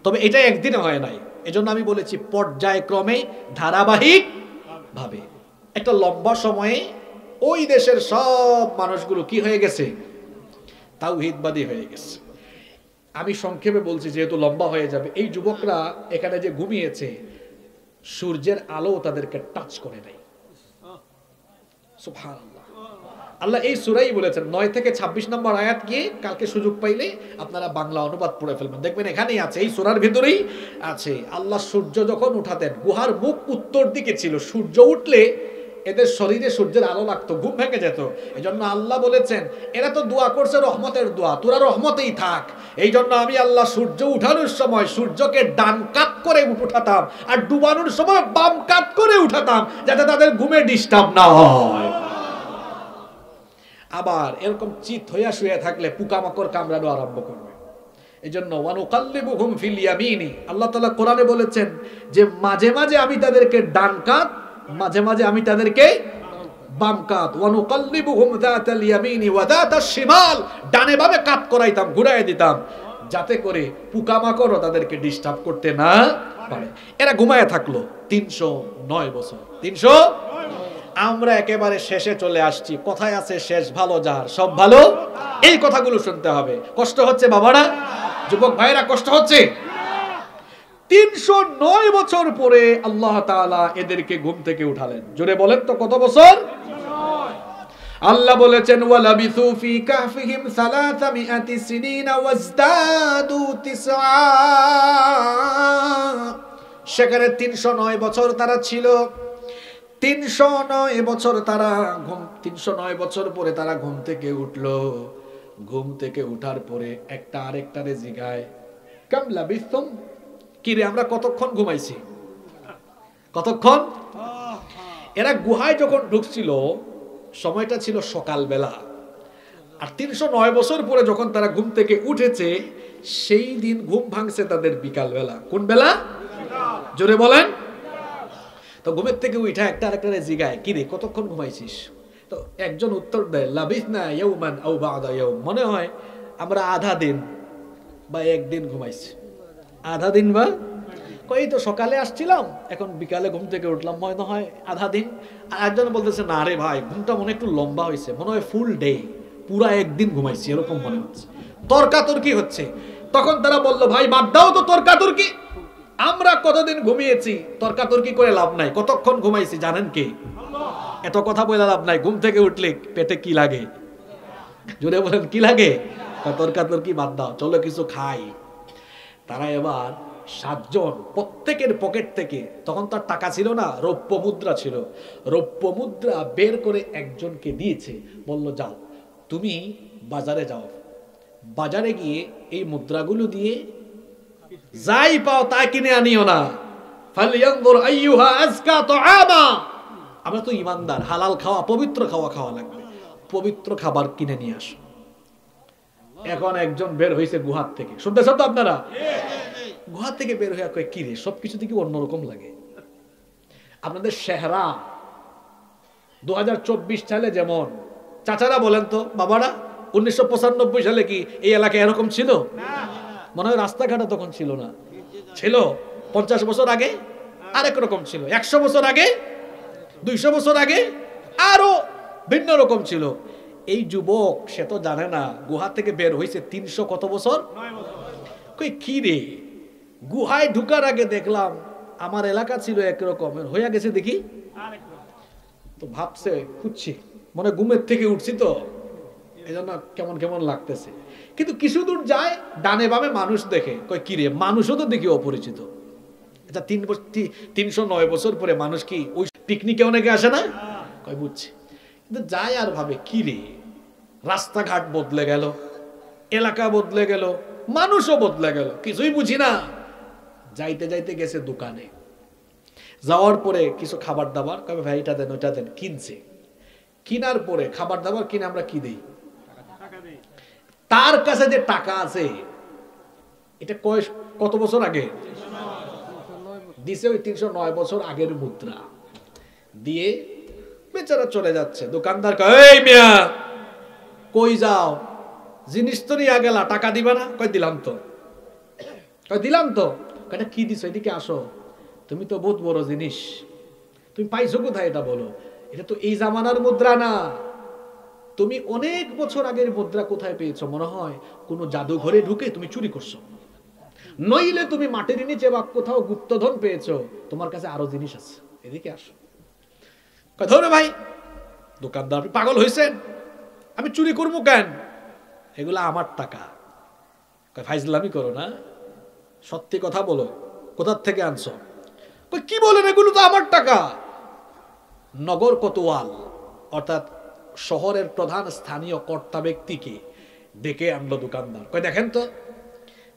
তবে এটা একদিনে হয় নাই, এজন্য আমি বলেছি পর্যায়ক্রমে, ধারাবাহিক ভাবে। একটা লম্বা সময়ে ওই দেশের সব মানুষগুলো কি হয়ে গেছে? তাওহীদবাদী হয়ে গেছে। আমি সংক্ষেপে বলছি যেহেতু লম্বা হয়ে যাবে। এই যুবকরা এখানে যে ঘুমিয়েছে, সূর্যের আলো তাদেরকে টাচ করে নাই। সুবহানাল্লাহ। আল্লাহ এই সূরাই বলেছেন, 9 থেকে 26 নম্বর আয়াত গিয়ে কালকে সুযোগ পাইলে আপনারা বাংলা অনুবাদ পড়ে ফেলবেন, দেখবেন এখানেই আছে, এই সূরার ভিতরেই আছে। আল্লাহ সূর্য যখন উঠাতেন, গুহার মুখ উত্তর দিকে ছিল, সূর্য উঠলে এদের শরীরে সূর্যের আলো লাগতো, ঘুম ভেঙে যেত। এজন্য আল্লাহ বলেছেন এরা তো দোয়া করছে রহমতের দোয়া, তোরা রহমতেই থাক। এই জন্য আমি আল্লাহ সূর্য উঠানোর সময় সূর্যকে ডান কাত করে উঠাতাম, আর ডুবানোর সময় বাম কাত করে উঠাতাম, যাতে তাদের ঘুমে ডিস্টার্ব না হয়। আবার এরকম চিত হইয়া শুয়ে থাকলে পোকামাকড় কামড়ানো আরম্ভ করবে। এজন্য ওয়ানুকাল্লিবুহুম ফিল ইয়ামিনি, আল্লাহ তাআলা কোরআনে বলেছেন যে মাঝে মাঝে আমি তাদেরকে ডান কাত, মাঝে মাঝে আমি তাদেরকে বাম কাত। ওয়ানুকাল্লিবুহুম যাতাল ইয়ামিনি ওয়া যাতাশ শিমাল, ডানে বামে কাত করাইতাম, ঘুরায় দিতাম, যাতে করে পোকামাকড়ও তাদেরকে ডিস্টার্ব করতে না পারে। এরা ঘুমায় থাকলো 309 বছর। 300। আমরা একেবারে শেষে চলে আসছি। কথায় আছে শেষ ভালো যার, সব ভালো। এই কথাগুলো শুনতে হবে। কষ্ট হচ্ছে বাবারা, যুবক ভাইরা, কষ্ট হচ্ছে? 309 বছর পরে আল্লাহ তাআলা এদেরকে ঘুম থেকে উঠালেন। জোরে বলেন তো কত বছর? আল্লাহ বলেছেন ওয়ালাবিসু ফি কাহফিহিম 300 সিনিনা ওয়াজদাদু 9। সেখানে 309 বছর তারা ছিল। 309 বছর তারা 309 বছর পরে তারা ঘুম থেকে উঠলো। ঘুম থেকে উঠার পরে একটা আরেকটারে জিগায়, কাম লাবিসতুম, কি রে আমরা কতক্ষণ ঘুমাইছি? কতক্ষণ? এরা গুহায় যখন ঢুকছিল সময়টা ছিল সকালবেলা, আর 309 বছর পরে যখন তারা ঘুম থেকে উঠেছে সেই দিন ঘুম ভাঙছে তাদের বিকালবেলা। কোন বেলা? জোরে বলেন। তো ঘুমের থেকে উঠা একটা আরেকটারে জিগায়, কি রে কতক্ষণ ঘুমাইছিস? তো একজন উত্তর দেয়, লাবিসনা ইয়াওমান আও বা'দা ইয়াওম, মনে হয় আমরা আধা দিন বা একদিন ঘুমাইছি। আধা দিন বা কই তো সকালে আসছিলাম, এখন বিকালে ঘুম থেকে উঠলাম, মনে হয় আধা দিন। আর একজন বলতেছে না রে ভাই, ঘুমটা মনে একটু লম্বা হয়েছে, মনে হয় ফুল ডে, পুরা একদিন ঘুমাইছি এরকম মনে হচ্ছে, তর্কাতর্কি হচ্ছে। তখন তারা বললো ভাই বাদ দাও তো তর্কাতর্কি, আমরা কতদিন ঘুমিয়েছি, তর্কাতর্কি করে লাভ নাই, কতক্ষণ ঘুমাইছি জানেন কে? এত কথা বলে লাভ নাই, ঘুম থেকে উঠলে পেটে কি লাগে? জোরে বলেন কি লাগে? তর্কাতর্কি বাদ দাও, চলো কিছু খাই। তারা এবার 7 জন প্রত্যেকের পকেট থেকে, তখন তার টাকা ছিল না, রৌপ্য মুদ্রা ছিল, রৌপ্য মুদ্রা বের করে একজনকে দিয়েছে, বলল যাও তুমি বাজারে যাও, বাজারে গিয়ে এই মুদ্রাগুলো দিয়ে যাই পাও তা কিনে আনিও না, ফালইয়ানজুর আইয়ুহা আজকা তুআমা, আমরা তো ইমানদার, হালাল খাওয়া পবিত্র খাওয়া খাওয়া লাগবে, পবিত্র খাবার কিনে নিয়ে আসো। এখন একজন বের হয়েছে গুহার থেকে, শুনতেছেন তো আপনারা? গুহা থেকে বের হয়ে কয় কি রে, সবকিছু থেকে অন্যরকম লাগে। আপনাদের চেহারা 2024 সালে যেমন, চাচারা বলেন তো বাবারা, 1995 সালে কি এই এলাকায় এরকম ছিল? মনে হয় রাস্তাঘাটে তখন ছিল না, ছিল 50 বছর আগে আরেক রকম ছিল, 100 বছর আগে, 200 বছর আগে আরো ভিন্ন রকম ছিল। এই যুবক সে তো জানে না, গুহা থেকে বের হয়েছে 300 কত বছর, কই কি রে, গুহায় ঢুকার আগে দেখলাম আমার এলাকা ছিল একরকমের, হয়ে গেছে দেখি তো ভাবছে খুঁজছি, মনে ঘুমের থেকে উঠছি তো এই জন্য কেমন কেমন লাগতেছে। কিন্তু কিছু দূর যায়, ডানে বামে মানুষ দেখে, কই কি রে, মানুষও তো দেখি অপরিচিত। আচ্ছা 309 বছর পরে মানুষ কি ওই পিকনিকে অনেকে আসে না? কই বুঝছি, কিন্তু যায় আর ভাবে কি রে, রাস্তাঘাট বদলে গেল, এলাকা বদলে গেল, মানুষও বদলে গেল, কিছুই বুঝি না। যাইতে যাইতে গেছে দোকানে, যাওয়ার পরে কিছু খাবার দাবার, কবে ভাই এটা দেন ওইটা দেন, কিনছে। কিনার পরে খাবার দাবার কিনে আমরা কি দেই? তার কাছে যে টাকা আছে, এটা কত বছর আগে দিছে? ওই 309 বছর আগের মুদ্রা দিয়ে বেচারা চলে যাচ্ছে। দোকানদার কয় এই মিয়া কই যাও, জিনিস তো নিয়ে গেলা, টাকা দিবা না? কই দিলাম তো। কই দিলাম তো। কয়টা কি দিছো, এদিকে আসো, তুমি তো বহুত বড় জিনিস, তুমি পাইছো কোথায় এটা বলো? এটা তো এই জামানার মুদ্রা না, তুমি অনেক বছর আগের মুদ্রা কোথায় পেয়েছো? মনে হয় কোনো জাদুঘরে ঢুকে তুমি চুরি করছো, নইলে তুমি মাটির নিচে বা কোথাও গুপ্তধন পেয়েছো, তোমার কাছে আরো জিনিস আছে, এদিকে আসো। কয় ধরো ভাই। দোকানদার আপনি পাগল হয়েছেন, আমি চুরি করবো কেন, এগুলা আমার টাকা। কয় ফাইজলামি করো না, সত্যি কথা বলো, কোথার থেকে আনছো? কয় কি বলেন, এগুলো তো আমার টাকা। নগর কোতোয়াল অর্থাৎ শহরের প্রধান স্থানীয় কর্তা ব্যক্তিকে ডেকে আনলো দোকানদার। কয় দেখেন তো,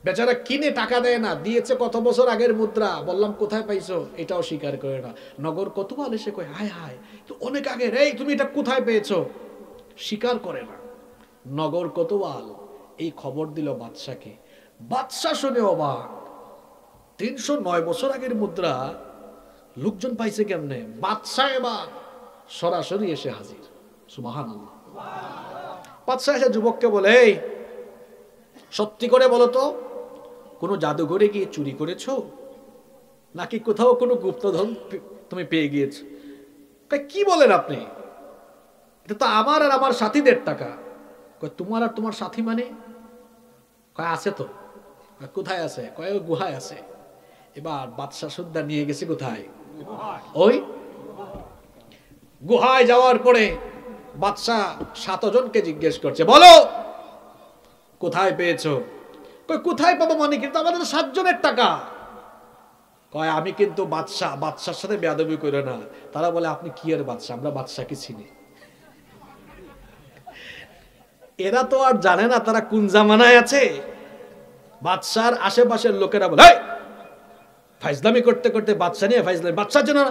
বেচারা কিনে টাকা দেয় না, দিয়েছে কত বছর আগের মুদ্রা, বললাম কোথায় পাইছো, এটাও স্বীকার করে না। নগর কোতোয়াল এসে কয় হায় হায়, তো অনেক আগের, এই তুমি এটা কোথায় পেয়েছো, স্বীকার করে না। নগর কোতোয়াল এই খবর দিল বাদশাকে। বাদশা শুনে অবাক, 309 বছর আগের মুদ্রা লোকজন পাইছে কেমনে? বাদশা এবার সরাসরি এসে হাজির। সুবহানাল্লাহ। বাদশা এসে যুবককে বলে, এই সত্যি করে বলো তো, কোনো জাদুঘরে গিয়ে চুরি করেছো নাকি কোথাও কোনো গুপ্তধন তুমি পেয়ে গিয়েছো? কি বলেন আপনি, এটা তো আমার আর আমার সাথীদের টাকা। তোমার আর তোমার সাথী মানে? কয় আছে তো। কোথায় আছে? কয় গুহায় আছে। এবার বাদশা সুদ্ধা নিয়ে গেছে কোথায়? ওই গুহায় যাওয়ার পরে বাদশা 7 জনকে জিজ্ঞেস করছে, বলো কোথায় পেয়েছো? কয় কোথায় পাবো মানে, কিন্তু আমাদের 7 জনের টাকা। কয় আমি কিন্তু বাদশা, বাদশার সাথে বেয়াদবি করে না। তারা বলে আপনি কি এর বাদশা, আমরা বাদশাকে চিনি। এরা তো আর জানে না তারা কোন জামানায় আছে। বাদশার আশেপাশের লোকেরা বলে ফাইজলামি করতে করতে বাদশা নিয়ে ফাইজলামি, বাদশার জন্য।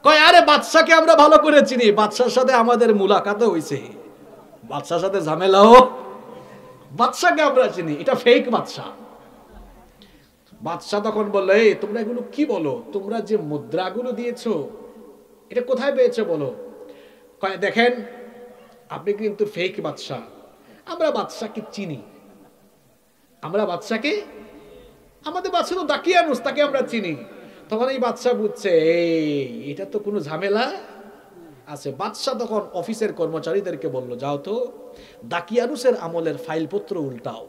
কয় আরে বাদশাকে আমরা ভালো করে চিনি, বাদশার সাথে আমাদের মুলাকাতও হইছে, বাদশার সাথে ঝামেলাও, বাদশাকে আমরা চিনি, এটা ফেক বাদশা। বাদশা তখন বললো, এই তোমরা এগুলো কি বলো, তোমরা যে মুদ্রাগুলো দিয়েছো এটা কোথায় পেয়েছো বলো। কয় দেখেন আপনি কিন্তু ফেক বাদশা, আমরা বাদশাকে চিনি, আমরা বাদশাকে আমাদের বাদশা তো দাকিয়ানুস, তাকে আমরা চিনি। তখন এই বাদশা বুঝছে এটা তো কোনো ঝামেলা আছে। বাদশা তখন অফিসের কর্মচারীদেরকে বলল, যাও তো দাকিয়ানুসের আমলের ফাইলপত্র উল্টাও,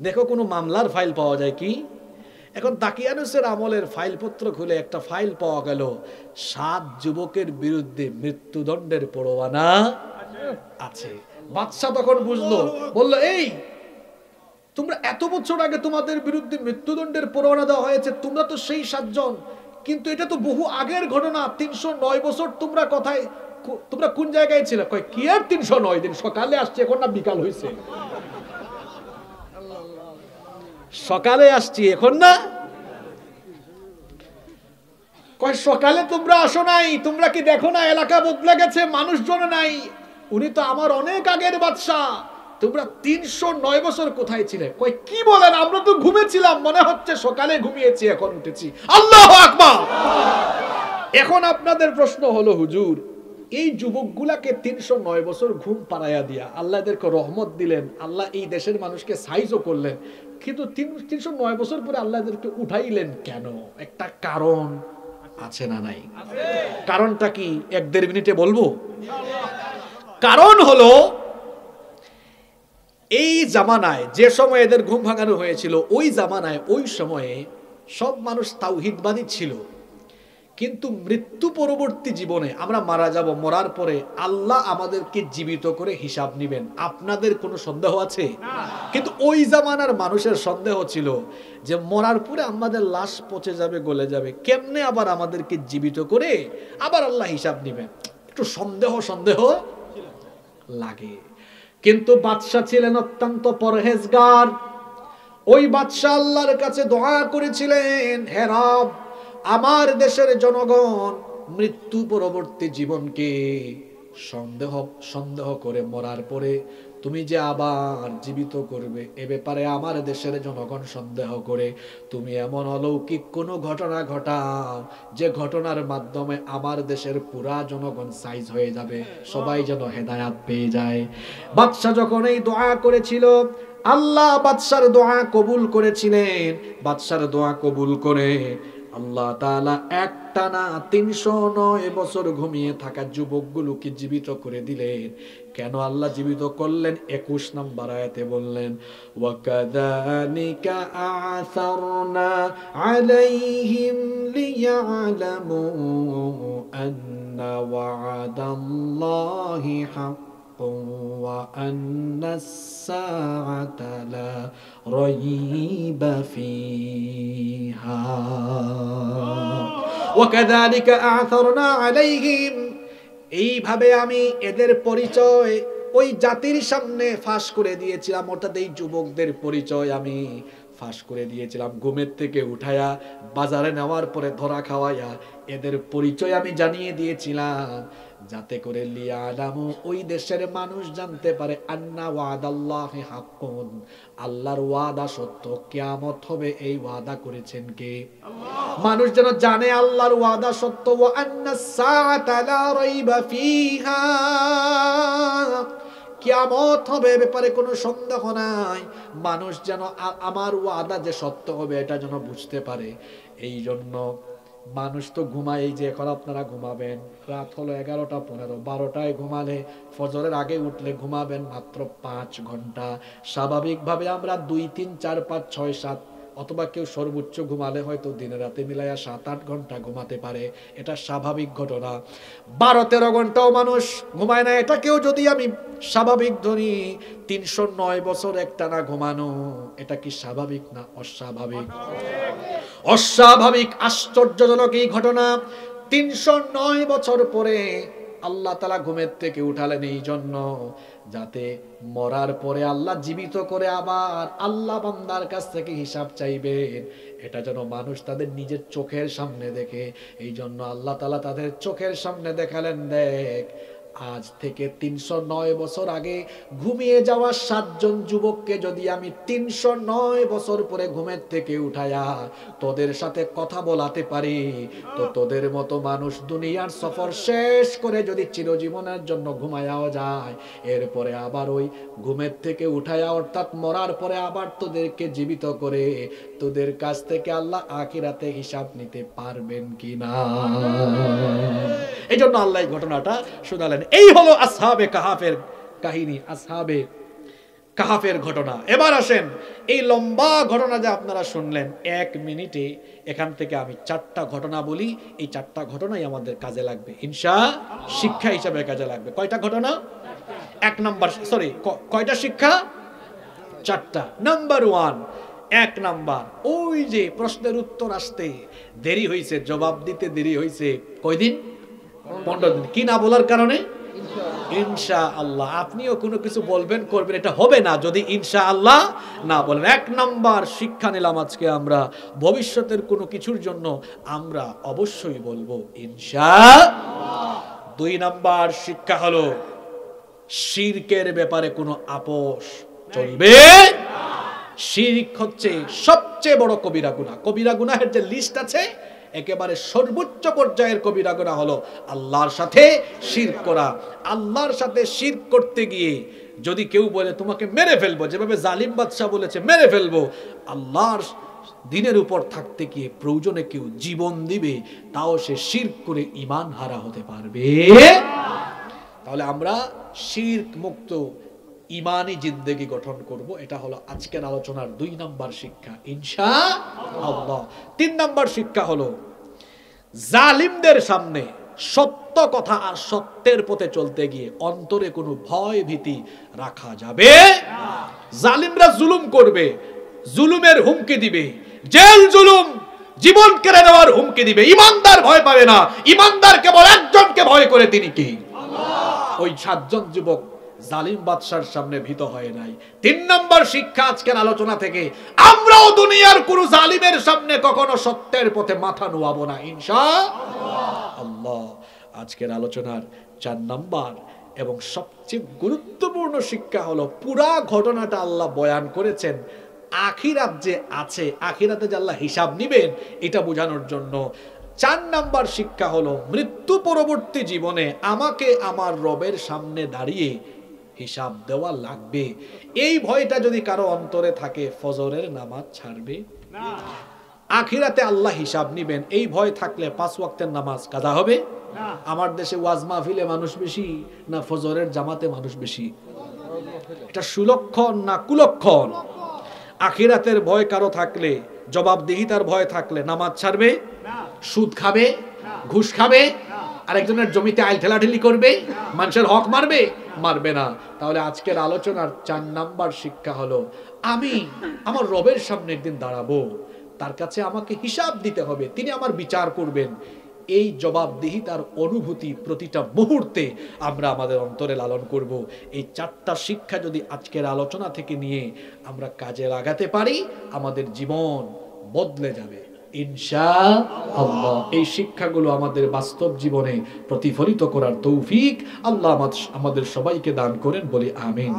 দেখো কোনো মামলার ফাইল পাওয়া যায় কি। এখন দাকিয়ানুসের আমলের ফাইলপত্র খুলে একটা ফাইল পাওয়া গেল, 7 যুবকের বিরুদ্ধে মৃত্যুদণ্ডের পরোয়ানা আছে। বাদশা তখন বুঝলো, বলল, এই তোমরা এত বছর আগে তোমাদের বিরুদ্ধে মৃত্যুদণ্ডের পরোয়ানা দেওয়া হয়েছে, তোমরা তো সেই 7 জন, কিন্তু এটা তো বহু আগের ঘটনা, 309 বছর তোমরা কোথায়, তোমরা কোন জায়গায় ছিলে? কয় কি আর 309 দিন, সকালে আসছে, এখন না বিকাল হয়েছে, সকালে আসছি এখন না। কয় সকালে তোমরা আসো নাই, তোমরা কি দেখো না এলাকা বদলে গেছে, মানুষজন নাই, উনি তো আমার অনেক আগের বাদশা, তোমরা 309 বছর কোথায় ছিলে? কয় কি বলেন, আমরা তো ঘুমেছিলাম, মনে হচ্ছে সকালে ঘুমিয়েছি, এখন উঠেছি। আল্লাহু আকবার। এখন আপনাদের প্রশ্ন হলো, হুজুর এই যুবকগুলাকে 309 বছর ঘুম পাড়াইয়া দিয়া আল্লাহ এদেরকে রহমত দিলেন, আল্লাহ এই দেশের মানুষকে সাইজও করলেন, কিন্তু 309 বছর পরে আল্লাহ এদেরকে উঠাইলেন কেন? একটা কারণ আছে না নাই? কারণটা কি 1-1.5 মিনিটে বলবো? কারণ হলো, এই জামানায় যে সময় এদের ঘুম ভাঙানো হয়েছিল, ওই জামানায় ওই সময়ে সব মানুষ তাওহীদবাদী ছিল, কিন্তু মৃত্যু পরবর্তী জীবনে আমরা মারা যাব, মরার পরে আল্লাহ আমাদেরকে জীবিত করে হিসাব নেবেন, আপনাদের কোনো সন্দেহ আছে? কিন্তু ওই জামানার মানুষের সন্দেহ ছিল যে মরার পরে আমাদের লাশ পচে যাবে, গলে যাবে, কেমনে আবার আমাদেরকে জীবিত করে আবার আল্লাহ হিসাব নেবেন, একটু সন্দেহ সন্দেহ লাগে। কিন্তু বাদশা ছিলেন অত্যন্ত পরহেজগার। ওই বাদশা আল্লাহর কাছে দোয়া করেছিলেন, হে রব, আমার দেশের জনগণ মৃত্যু পরবর্তী জীবনকে সন্দেহ করে মরার পরে তুমি যে আবার জীবিত করবে, এ ব্যাপারে আমার দেশের জনগণ সন্দেহ করে, তুমি এমন অলৌকিক কোনো ঘটনা ঘটাও যে ঘটনার মাধ্যমে আমার দেশের পুরা জনগণ সাইজ হয়ে যাবে, সবাই যেন হেদায়াত পেয়ে যায়। বাদশা যখন এই দোয়া করেছিল, আল্লাহ বাদশার দোয়া কবুল করেছিলেন। বাদশার দোয়া কবুল করে আল্লাহ তাআলা একটানা 309 বছর ঘুমিয়ে থাকা যুবকগুলোকে জীবিত করে দিলেন। কেন আল্লাহ জীবিত করলেন? 21 নম্বর আয়াতে বললেন, ওয়াকাযালিকা আ'সারনা আলাইহিম লিয়া'লামু আন্না ওয়া'দাল্লাহি হাক্ক وأن الساعة لا ريب فيها وكذلك أعثرنا عليهم। এইভাবে আমি এদের পরিচয় ওই জাতির সামনে ফাঁস করে দিয়েছিলাম, অর্থাৎ এই যুবকদের পরিচয় আমি ফাঁস করে দিয়েছিলাম, ঘুমের থেকে উঠায়া বাজারে নেওয়ার পরে ধরা খাওয়াইয়া এদের পরিচয় আমি জানিয়ে দিয়েছিলাম, যাতে করে লিয়ালামু, ওই দেশের মানুষ জানতে পারে, আন্না ওয়াদাল্লাহি হাক্কুন, আল্লাহর ওয়াদা সত্য, কিয়ামত হবে এই ওয়াদা করেছেন কে? আল্লাহ। মানুষ যেন জানে আল্লাহর ওয়াদা সত্য, ওয়া আন্নাস সাআতা লা রাইবা ফিহা, কিয়ামত হবে ব্যাপারে কোনো সন্দেহ নাই। মানুষ যেন আমার ওয়াদা যে সত্য হবে এটা যেন বুঝতে পারে। এই জন্য মানুষ তো ঘুমায়, এই যে এখন আপনারা ঘুমাবেন, রাত হলো 11:15, 12টায় ঘুমালে ফজরের আগে উঠলে ঘুমাবেন মাত্র 5 ঘন্টা। স্বাভাবিকভাবে আমরা 2, 3, 4, 5, 6, 7 অথবা কেউ সর্বোচ্চ ঘুমালে হয়তো দিনে রাতে মিলাইয়া 7-8 ঘন্টা ঘুমাতে পারে, এটা স্বাভাবিক ঘটনা। 12-13 ঘন্টাও মানুষ ঘুমায় না, এটাকেও যদি আমি স্বাভাবিক ধরি, 309 বছর একটানা ঘুমানো, এটা কি স্বাভাবিক না অস্বাভাবিক? অস্বাভাবিক, আশ্চর্যজনক এই ঘটনা। 309 বছর পরে আল্লাহ তাআলা ঘুমের থেকে উঠালেন এই জন্য, যাতে মরার পরে আল্লাহ জীবিত করে আবার আল্লাহ বান্দার কাছ থেকে হিসাব চাইবেন, এটা যেন মানুষ তাদের নিজের চোখের সামনে দেখে। এই জন্য আল্লাহ তাআলা তাদের চোখের সামনে দেখালেন, দেখ আজ থেকে 309 বছর আগে ঘুমিয়ে যাওয়া 7 জন যুবককে যদি আমি 309 বছর পরে ঘুমের থেকে উঠায়া তোদের সাথে কথা বলাতে পারি, তো তোদের মতো মানুষ দুনিয়ার সফর শেষ করে যদি চিরজীবনের জন্য ঘুমায়াও যায়, এরপরে আবার ওই ঘুমের থেকে উঠায়া অর্থাৎ মরার পরে আবার তোদেরকে জীবিত করে তোদের কাছ থেকে আল্লাহ আখিরাতে হিসাব নিতে পারবেন কিনা? এই জন্য আল্লাহ এই ঘটনাটা শোনালেন। এই হলো আসহাবে কাহাফের কাহিনী, আসহাবে কাহাফের ঘটনা। এবার আসেন এই লম্বা ঘটনা যে আপনারা শুনলেন, 1 মিনিটে এখান থেকে আমি 4টা ঘটনা বলি। এই 4টা ঘটনাই আমাদের কাজে লাগবে ইনশাআল্লাহ, শিক্ষা হিসাবে কাজে লাগবে। কয়টা ঘটনা? 1 নাম্বার, সরি কয়টা শিক্ষা? 4টা। নাম্বার 1, 1 নাম্বার, ওই যে প্রশ্নের উত্তর আসতে দেরি হয়েছে, জবাব দিতে দেরি হয়েছে কয়দিন? 15 দিন। কি না বলার কারণে? ইনশাআল্লাহ। আপনিও কোনো কিছু বলবেন করবেন, এটা হবে না যদি ইনশাআল্লাহ না বলেন। 1 নাম্বার শিক্ষা নিলাম আজকে আমরা, ভবিষ্যতের কোনো কিছুর জন্য আমরা অবশ্যই বলবো ইনশাআল্লাহ। 2 নাম্বার শিক্ষা হলো শিরকের ব্যাপারে কোনো আপোষ চলবে না। শিরক হচ্ছে সবচেয়ে বড় কবিরা গুনাহ। কবিরা গুনাহের যে লিস্ট আছে, একেবারে সর্বোচ্চ পর্যায়ের কবিরা গুনাহ হলো আল্লাহর সাথে শিরক করা। আল্লাহর সাথে শিরক করতে গিয়ে যদি কেউ বলে তোমাকে মেরে ফেলবো, যেভাবে জালিম বাদশা বলেছে মেরে ফেলবো, আল্লাহর দিনের উপর থাকতে গিয়ে প্রয়োজনে কেউ জীবন দিবে, তাও সে শিরক করে ঈমান হারা হতে পারবে। তাহলে আমরা শিরক মুক্ত ঈমানি জিন্দেগি গঠন করব। এটা হলো আজকের আলোচনার 2 নাম্বার শিক্ষা ইনশাআল্লাহ। 3 নাম্বার শিক্ষা হলো জালিমদের সামনে সত্য কথা আর সত্যের পথে চলতে গিয়ে অন্তরে কোনো ভয় ভীতি রাখা যাবে না। জালিমরা জুলুম করবে, জুলুমের হুমকি দিবে, জেল জুলুম জীবন কেড়ে নেওয়ার হুমকি দিবে, ঈমানদার ভয় পাবে না। ঈমানদার কেবল একজনকে ভয় করে, তিনি কি? আল্লাহ। ওই 7 জন যুবক জালিম বাদশার সামনে ভীত হয় নাই। 3 নাম্বার শিক্ষা আজকের আলোচনা থেকে, আমরাও দুনিয়ার কোন জালিমের সামনে কখনো সত্যের পথে মাথা নোয়াবো না ইনশাআল্লাহ। আজকের আলোচনার 4 নাম্বার এবং সবচেয়ে গুরুত্বপূর্ণ শিক্ষা হলো, পুরা ঘটনাটা আল্লাহ বয়ান করেছেন আখিরাত যে আছে, আখিরাতে যে আল্লাহ হিসাব নিবেন, এটা বোঝানোর জন্য। 4 নাম্বার শিক্ষা হলো, মৃত্যু পরবর্তী জীবনে আমাকে আমার রবের সামনে দাঁড়িয়ে হিসাব দেওয়া লাগবে। এই ভয়টা যদি কারো অন্তরে থাকে, ফজরের নামাজ ছাড়বে না। আখিরাতে আল্লাহ হিসাব নিবেন, এই ভয় থাকলে 5 ওয়াক্তের নামাজ কাজা হবে না। আমার দেশে ওয়াজ মাহফিলে মানুষ বেশি না ফজরের জামাতে মানুষ বেশি? এটা সুলক্ষণ না কুলক্ষণ? আখিরাতের ভয় কারো থাকলে, জবাবদিহিতার ভয় থাকলে নামাজ ছাড়বে না। সুদ খাবে, ঘুষ খাবে, আরেকজনের জমিতে আইল ঠেলাঠেলি করবে, মানুষের হক মারবে? মারবে না। তাহলে আজকের আলোচনার 4 নাম্বার শিক্ষা হলো, আমি আমার রবের সামনে একদিন দাঁড়াবো, তার কাছে আমাকে হিসাব দিতে হবে, তিনি আমার বিচার করবেন। এই জবাবদিহিতার অনুভূতি প্রতিটা মুহূর্তে আমরা আমাদের অন্তরে লালন করব। এই 4টা শিক্ষা যদি আজকের আলোচনা থেকে নিয়ে আমরা কাজে লাগাতে পারি, আমাদের জীবন বদলে যাবে ইনশাআল্লাহ। এই শিক্ষাগুলো আমাদের বাস্তব জীবনে প্রতিফলিত করার তৌফিক আল্লাহ আমাদের সবাইকে দান করেন, বলি আমিন।